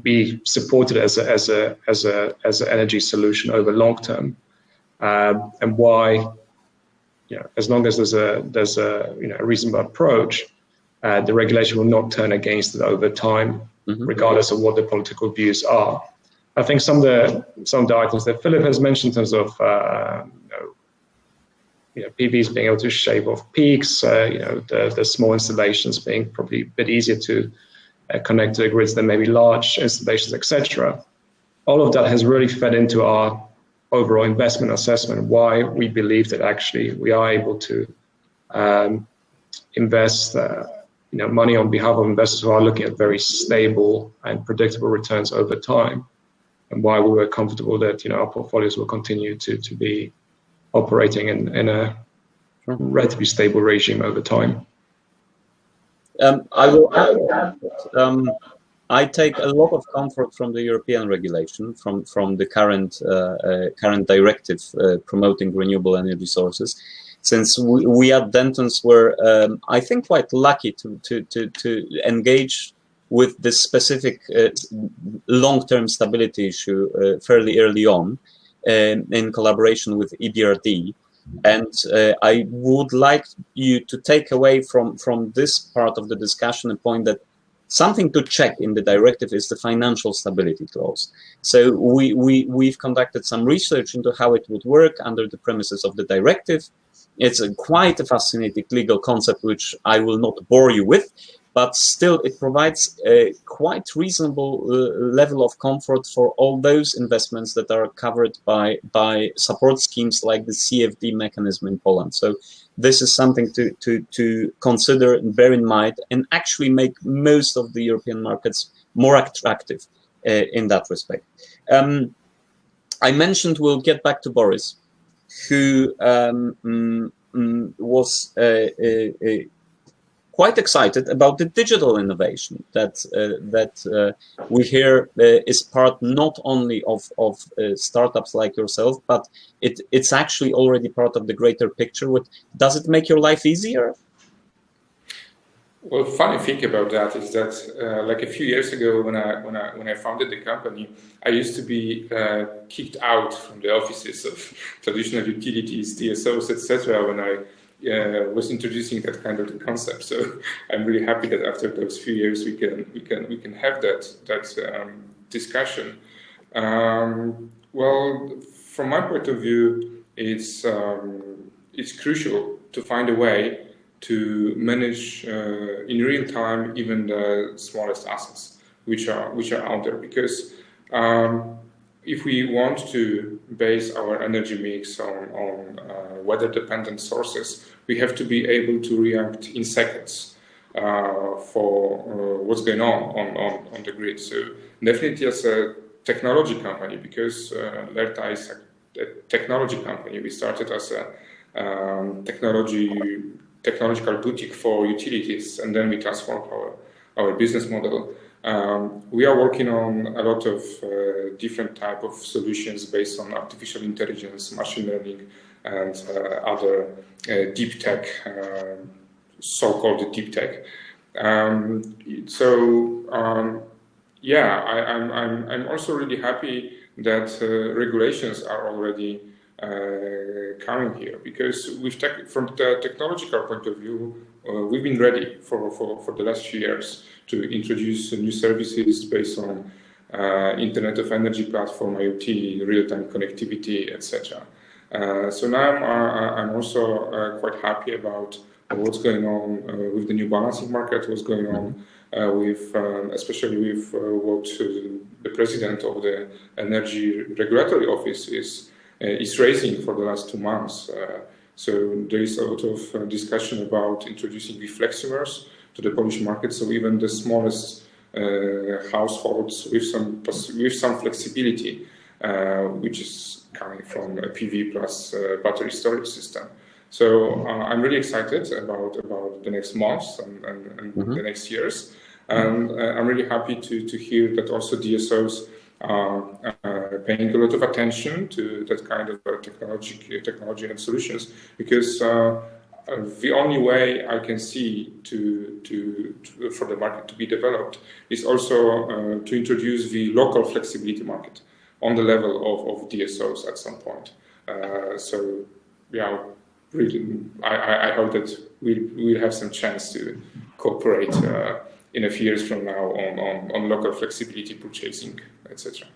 be supported as an energy solution over long term, and why as long as there's a reasonable approach, the regulation will not turn against it over time, regardless of what the political views are. I think some of the items that Filip has mentioned in terms of PVs being able to shave off peaks, the small installations being probably a bit easier to connect to the grids than maybe large installations, etc. All of that has really fed into our overall investment assessment, why we believe that actually we are able to invest money on behalf of investors who are looking at very stable and predictable returns over time, and why we were comfortable that our portfolios will continue to be operating in a relatively stable regime over time. I will add that I take a lot of comfort from the European regulation, from the current directive promoting renewable energy sources. Since we at Dentons were, I think, quite lucky to engage with this specific long-term stability issue fairly early on in collaboration with EBRD. And I would like you to take away from this part of the discussion a point that something to check in the directive is the financial stability clause. So we've conducted some research into how it would work under the premises of the directive. It's quite a fascinating legal concept, which I will not bore you with, but still it provides a quite reasonable level of comfort for all those investments that are covered by support schemes like the CFD mechanism in Poland. So this is something to consider and bear in mind, and actually make most of the European markets more attractive in that respect. I mentioned we'll get back to Borys, who was quite excited about the digital innovation that we hear is part not only of startups like yourself, but it's actually already part of the greater picture. Does it make your life easier? Well, funny thing about that is that like a few years ago when I founded the company, I used to be kicked out from the offices of traditional utilities, DSOs, etc. when I was introducing that kind of concept. So I'm really happy that after those few years we can have that discussion. Well, from my point of view, it's crucial to find a way to manage in real time even the smallest assets which are out there, because if we want to base our energy mix on weather-dependent sources, we have to be able to react in seconds for what's going on the grid. So definitely as a technology company, because Lerta is a technology company, we started as a technological boutique for utilities, and then we transformed our business model. We are working on a lot of different type of solutions based on artificial intelligence, machine learning, and other deep tech, so-called deep tech. Yeah, I'm also really happy that regulations are already coming here, because from the technological point of view, we've been ready for the last few years to introduce new services based on Internet of Energy platform, IoT, real-time connectivity, etc. So now I'm also quite happy about what's going on with the new balancing market, what's going on with, especially with what the president of the Energy Regulatory Office is raising for the last 2 months. So there is a lot of discussion about introducing the fleximers to the Polish market. So even the smallest households with some flexibility, which is coming from a PV plus battery storage system. So I'm really excited about the next months and the next years. And I'm really happy to hear that also DSOs are paying a lot of attention to that kind of technology and solutions, because the only way I can see for the market to be developed is also to introduce the local flexibility market on the level of DSOs at some point. So yeah, really, I hope that we'll have some chance to cooperate in a few years from now on local flexibility purchasing, etc.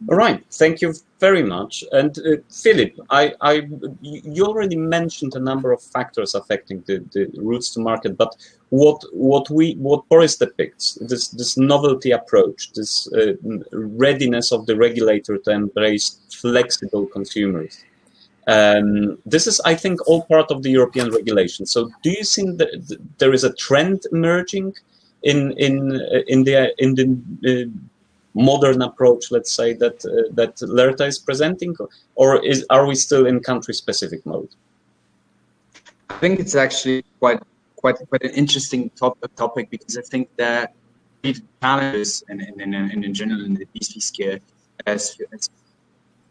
All right, thank you very much. And Filip, you already mentioned a number of factors affecting the routes to market, but what Borys depicts, this novelty approach, this readiness of the regulator to embrace flexible consumers. This is, I think, all part of the European regulation. So, do you think that there is a trend emerging in the modern approach, let's say, that Lerta is presenting, or are we still in country-specific mode? I think it's actually quite an interesting topic, because I think that the challenges in general in the DC scale as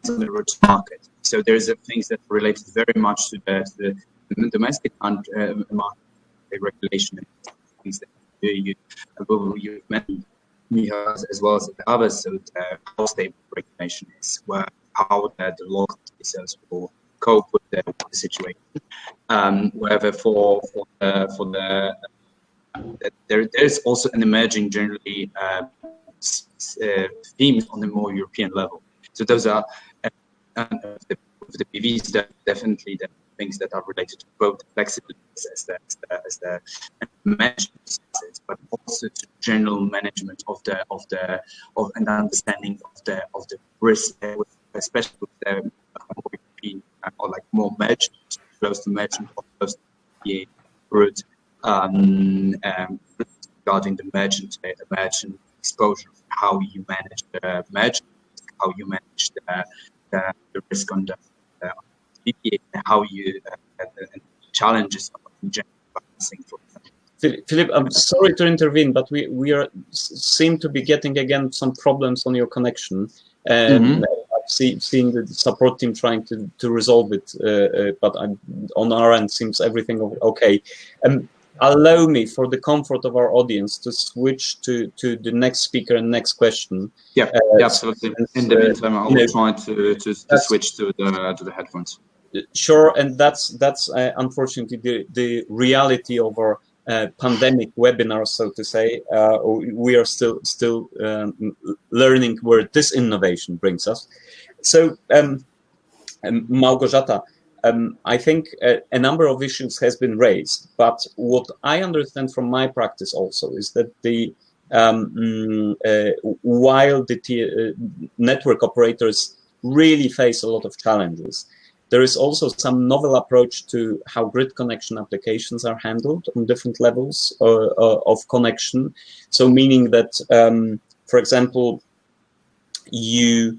on the route to market. So there's things that are related very much to the domestic market regulation, things that you mentioned, Michał, as well as the others. So how stable regulation is, how the local DSOs will cope with the situation. Wherever there's also an emerging generally themes on the more European level. So those are the PVs that definitely that things that are related to both flexibility as the management processes, but also to general management of an understanding of the risk, especially with the or like more merchant, close to merchant or close to the route, regarding the merchant exposure, how you manage the merchant, how you manage the risk on the PPA, and how you the challenges of general balancing for them. Filip, I'm sorry to intervene, but we seem to be getting again some problems on your connection. Seeing the support team trying to resolve it, but on our end seems everything okay. Allow me, for the comfort of our audience, to switch to the next speaker and next question. Yeah, absolutely. In the meantime, I will try to switch to the headphones. Sure, and that's unfortunately the reality of our pandemic webinar, so to say. We are still learning where this innovation brings us. So, Małgorzata, I think a number of issues has been raised, but what I understand from my practice also is that while the network operators really face a lot of challenges, there is also some novel approach to how grid connection applications are handled on different levels of connection. So meaning that, for example, you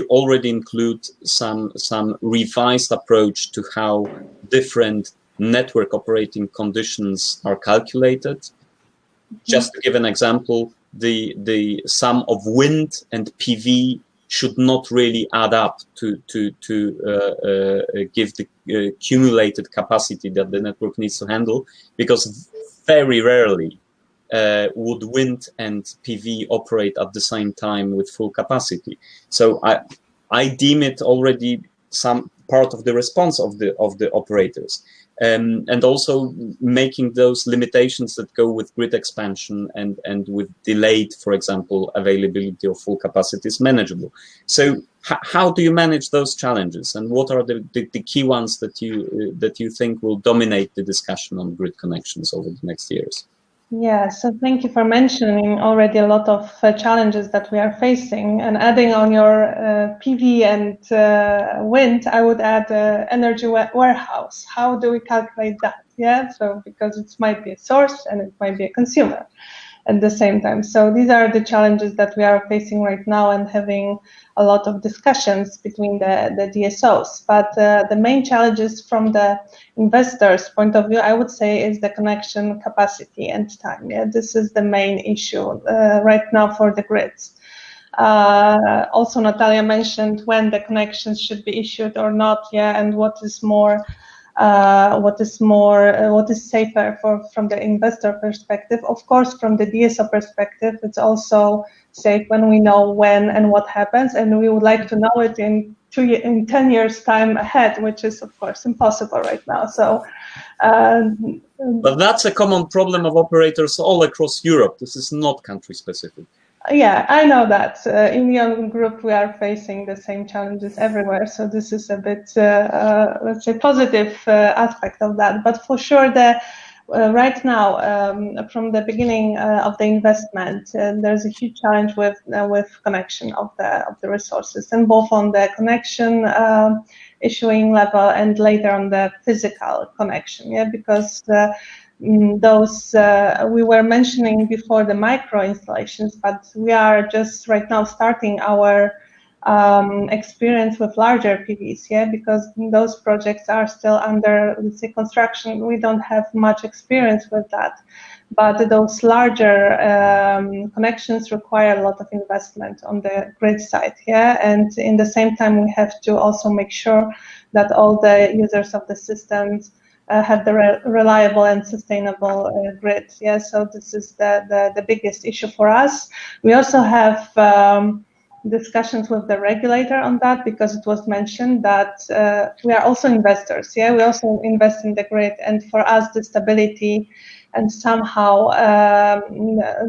already include some revised approach to how different network operating conditions are calculated. Just to give an example, the sum of wind and PV should not really add up to give the cumulated capacity that the network needs to handle, because very rarely would wind and PV operate at the same time with full capacity. So I deem it already some part of the response of the operators, and also making those limitations that go with grid expansion and with delayed, for example, availability of full capacities manageable. So how do you manage those challenges, and what are the key ones that you think will dominate the discussion on grid connections over the next years? Yeah, so thank you for mentioning already a lot of challenges that we are facing, and adding on your PV and wind, I would add energy warehouse. How do we calculate that? Yeah, so because it might be a source and it might be a consumer at the same time. So these are the challenges that we are facing right now and having a lot of discussions between the DSOs. But the main challenges from the investors' point of view, I would say, is the connection capacity and time. Yeah, this is the main issue right now for the grids. Also, Natalia mentioned when the connections should be issued or not. Yeah, and what is safer from the investor perspective. Of course, from the DSO perspective, it's also safe when we know when and what happens, and we would like to know it in 10 years time ahead, which is of course impossible right now. So but that's a common problem of operators all across Europe. This is not country specific. Yeah, I know that. In Young Group, we are facing the same challenges everywhere. So this is a bit, let's say, positive aspect of that. But for sure, right now, from the beginning of the investment, there's a huge challenge with connection of the resources, and both on the connection issuing level and later on the physical connection. Yeah, because those we were mentioning before the micro installations, but we are just right now starting our experience with larger PVs, yeah, because those projects are still under, let's say, construction. We don't have much experience with that, but those larger connections require a lot of investment on the grid side, yeah, and in the same time we have to also make sure that all the users of the systems have the reliable and sustainable grid. Yeah, so this is the biggest issue for us. We also have discussions with the regulator on that, because it was mentioned that we are also investors. Yeah, we also invest in the grid, and for us the stability and somehow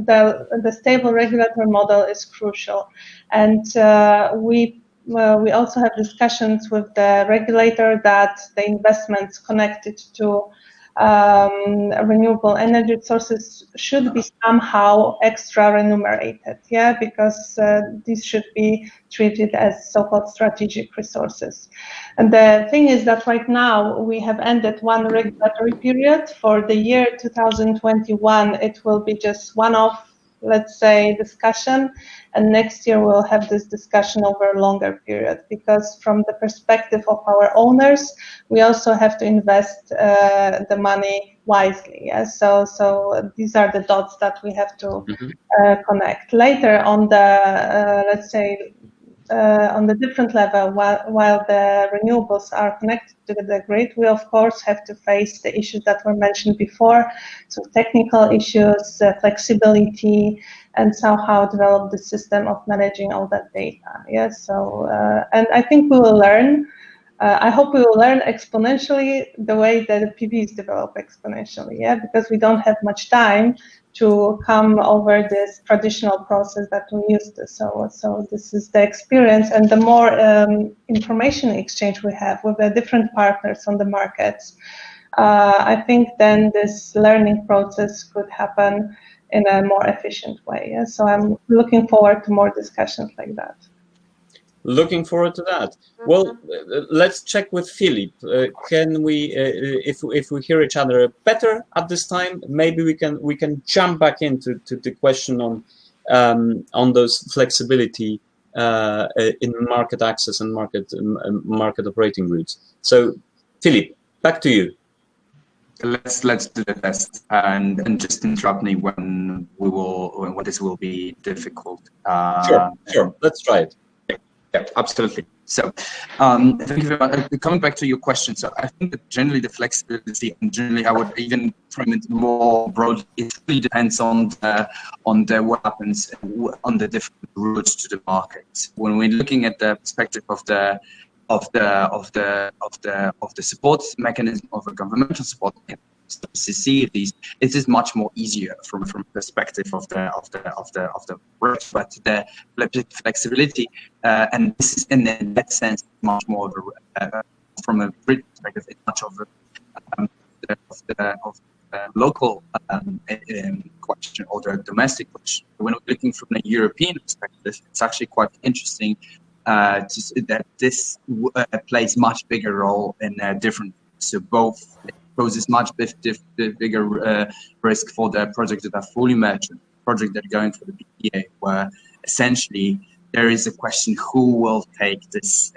the stable regulatory model is crucial. And we we also have discussions with the regulator that the investments connected to renewable energy sources should be somehow extra remunerated, because these should be treated as so-called strategic resources. And the thing is that right now we have ended one regulatory period. For the year 2021, it will be just one-off, let's say, discussion, and next year we'll have this discussion over a longer period, because from the perspective of our owners, we also have to invest the money wisely. So these are the dots that we have to connect. Later on the, let's say, on the different level, while the renewables are connected to the grid, we of course have to face the issues that were mentioned before, so technical issues, flexibility, and somehow develop the system of managing all that data. So, and I think we will learn. I hope we will learn exponentially the way that the PVs develop exponentially, because we don't have much time to come over this traditional process that we used to. So this is the experience, and the more information exchange we have with the different partners on the markets, I think then this learning process could happen in a more efficient way. So I'm looking forward to more discussions like that. Looking forward to that. Well, let's check with Filip. Can we, if we hear each other better at this time, maybe we can jump back into the question on those flexibility in market access and market operating routes. So, Filip, back to you. Let's do the test, and just interrupt me when this will be difficult. Sure. Let's try it. Yeah, absolutely. So, thank you very much. Coming back to your question, so I think that generally the flexibility, and generally I would even frame it more broadly, it really depends on what happens on the different routes to the market. When we're looking at the perspective of the support mechanism, of a governmental support mechanism, CCCs, it is much more easier from perspective of the work, but the flexibility and this is in that sense much more of a from a grid perspective, it's much of the local question or the domestic question. When we're looking from a European perspective, it's actually quite interesting to see that this plays much bigger role in different. So both poses much bigger risk for the projects that are fully merchant, projects that are going for the PPA, where essentially there is a question: who will take this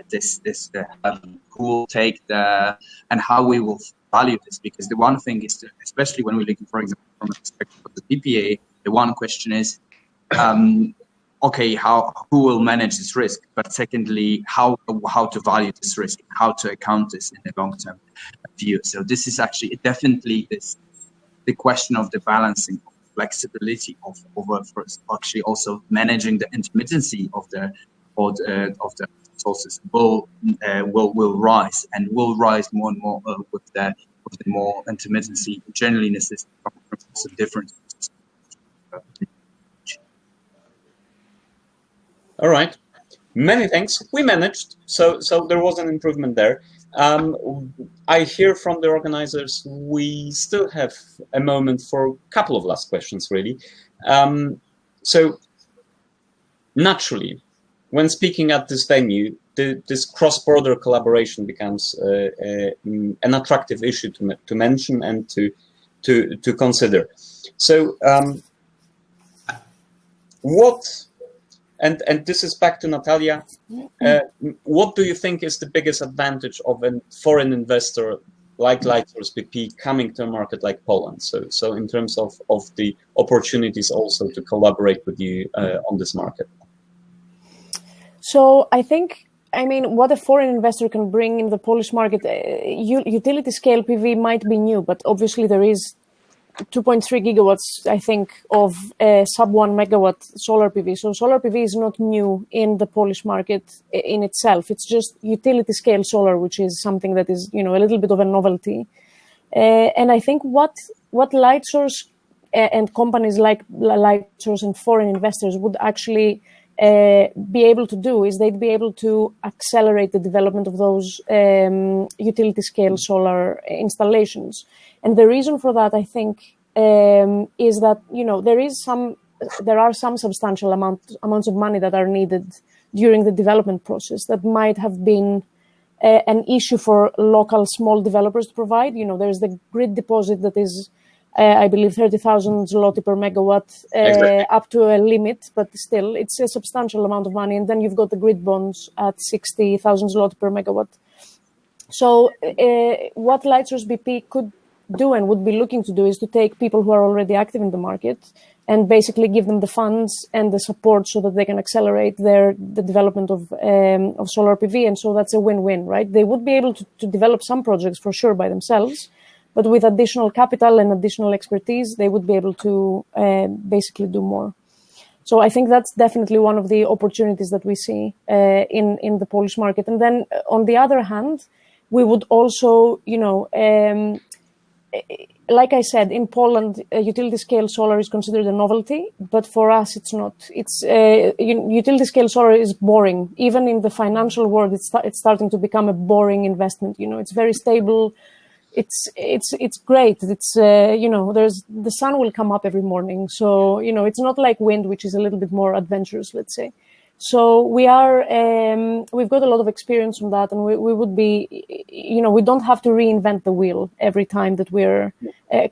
who will take and how we will value this? Because the one thing is, especially when we're looking, for example, from the perspective of the PPA, the one question is, okay, who will manage this risk? But secondly, how to value this risk, how to account this in the long-term view. So this is actually definitely the question of the balancing of flexibility of actually also managing the intermittency of the sources will rise more and more with the more intermittency generally in the system from some different. All right, many thanks. We managed, so there was an improvement there. I hear from the organizers we still have a moment for a couple of last questions, really. So naturally, when speaking at this venue, this cross-border collaboration becomes an attractive issue to mention and to consider. So what? And this is back to Natalia. What do you think is the biggest advantage of a foreign investor like Lightsource BP coming to a market like Poland? So in terms of the opportunities also to collaborate with you on this market. So I think, what a foreign investor can bring in the Polish market, utility scale PV might be new, but obviously there is 2.3 gigawatts, I think, of sub 1 megawatt solar PV. So solar PV is not new in the Polish market in itself. It's just utility scale solar, which is something that is, a little bit of a novelty. And I think what Lightsource and companies like Lightsource and foreign investors would actually be able to do is they'd be able to accelerate the development of those utility scale solar installations. And the reason for that, I think, is that, you know, there are some substantial amounts of money that are needed during the development process that might have been an issue for local small developers to provide. You know, there's the grid deposit that is, I believe, 30,000 zloty per megawatt, Exactly. up to a limit, but still, it's a substantial amount of money. And then you've got the grid bonds at 60,000 zloty per megawatt. So what Lightsource BP could do and would be looking to do is to take people who are already active in the market and basically give them the funds and the support so that they can accelerate the development of solar PV. And so that's a win-win, right? They would be able to develop some projects for sure by themselves, but with additional capital and additional expertise, they would be able to basically do more. So I think that's definitely one of the opportunities that we see in the Polish market. And then on the other hand, we would also, you know, like I said, in Poland, utility scale solar is considered a novelty, but for us, it's not. It's utility scale solar is boring. Even in the financial world, it's starting to become a boring investment. You know, it's very stable. It's great. It's you know, the sun will come up every morning. So, you know, it's not like wind, which is a little bit more adventurous, let's say. So we've got a lot of experience on that, and we would be, you know, we don't have to reinvent the wheel every time that we're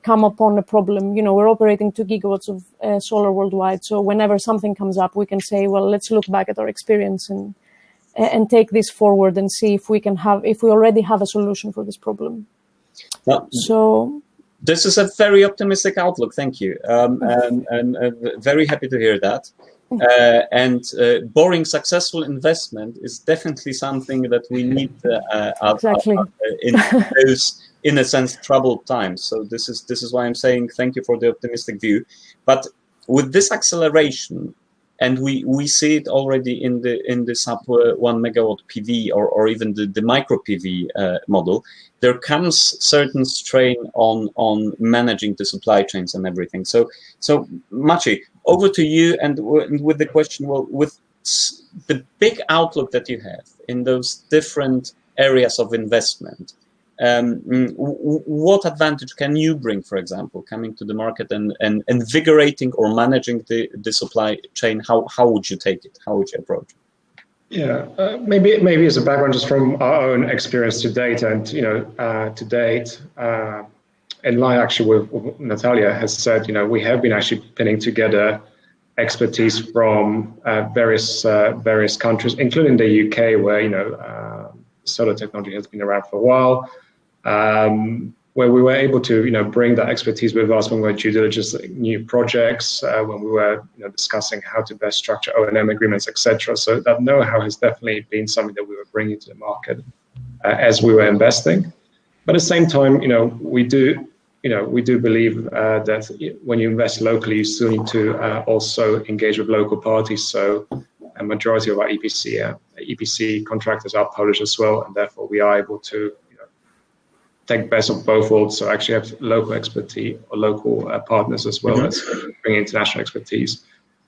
come upon a problem. You know, we're operating 2 gigawatts of solar worldwide. So whenever something comes up, we can say, well, let's look back at our experience and take this forward and see if we already have a solution for this problem. Well, so this is a very optimistic outlook. Thank you. And very happy to hear that. Boring successful investment is definitely something that we need exactly. In those, in a sense, troubled times. So this is why I'm saying thank you for the optimistic view. But with this acceleration, and we see it already in the sub 1 megawatt PV or even the micro PV model, there comes certain strain on managing the supply chains and everything. So Maciej, over to you, and with the question, well, with the big outlook that you have in those different areas of investment, what advantage can you bring, for example, coming to the market and invigorating or managing the supply chain? How would you take it? How would you approach it? Yeah, maybe as a background, just from our own experience to date, and you know, to date. In line actually with what Natalia has said, you know, we have been actually pinning together expertise from various countries, including the UK, where, you know, solar technology has been around for a while, where we were able to, you know, bring that expertise with us when we were due diligence new projects, when we were, you know, discussing how to best structure O&M agreements, etc. So that know-how has definitely been something that we were bringing to the market as we were investing. But at the same time, you know, we do believe that when you invest locally, you still need to also engage with local parties. So a majority of our EPC contractors are Polish as well, and therefore we are able to, you know, take best of both worlds. So actually have local expertise or local partners as well as bring international expertise.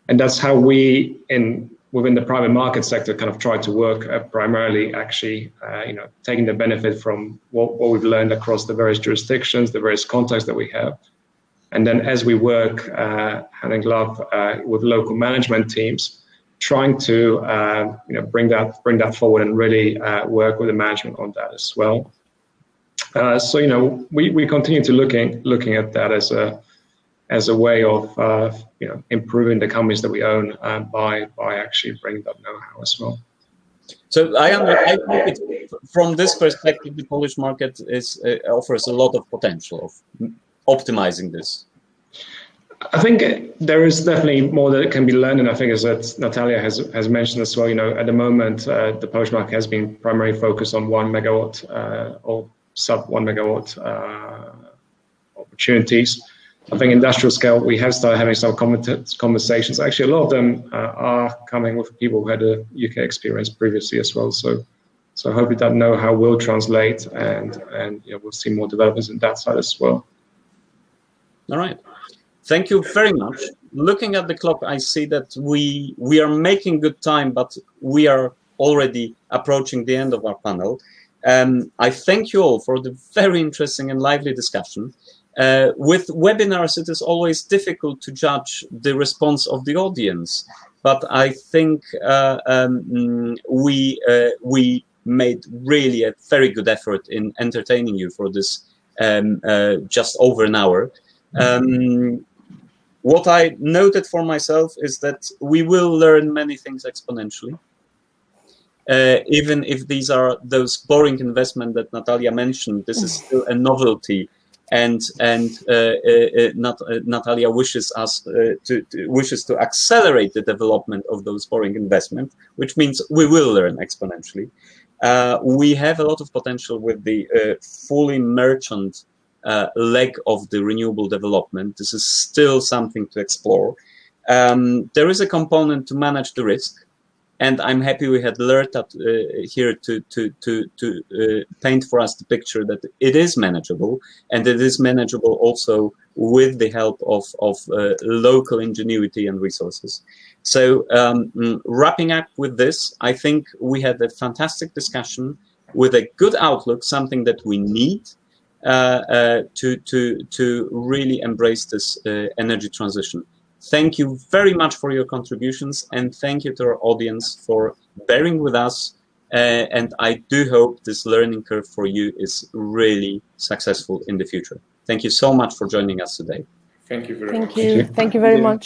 And that's how we, within the private market sector, kind of try to work primarily, actually, you know, taking the benefit from what we've learned across the various jurisdictions, the various contacts that we have. And then as we work hand in glove with local management teams, trying to, you know, bring that forward and really work with the management on that as well. So, you know, we continue to looking at that as a way of you know, improving the companies that we own by actually bringing that know-how as well. So I think from this perspective, the Polish market offers a lot of potential of optimizing this. I think there is definitely more that can be learned, and I think, as that Natalia has mentioned as well, you know, at the moment the Polish market has been primarily focused on 1 megawatt or sub 1 megawatt opportunities. I think industrial scale, we have started having some conversations. Actually, a lot of them are coming with people who had a UK experience previously as well. So hopefully that know-how will translate, and you know, we'll see more developments in that side as well. All right. Thank you very much. Looking at the clock, I see that we are making good time, but we are already approaching the end of our panel. I thank you all for the very interesting and lively discussion. With webinars, it is always difficult to judge the response of the audience, but I think we made really a very good effort in entertaining you for this just over an hour. What I noted for myself is that we will learn many things exponentially. Even if these are those boring investments that Natalia mentioned, this is still a novelty, and Natalia wishes us wishes to accelerate the development of those boring investments, which means we will learn exponentially. We have a lot of potential with the fully merchant leg of the renewable development. This is still something to explore. There is a component to manage the risk, and I'm happy we had Lerta here to paint for us the picture that it is manageable, and it is manageable also with the help of local ingenuity and resources. So wrapping up with this, I think we had a fantastic discussion with a good outlook, something that we need to really embrace this energy transition. Thank you very much for your contributions, and thank you to our audience for bearing with us. And I do hope this learning curve for you is really successful in the future. Thank you so much for joining us today. Thank you very much. Thank you very much.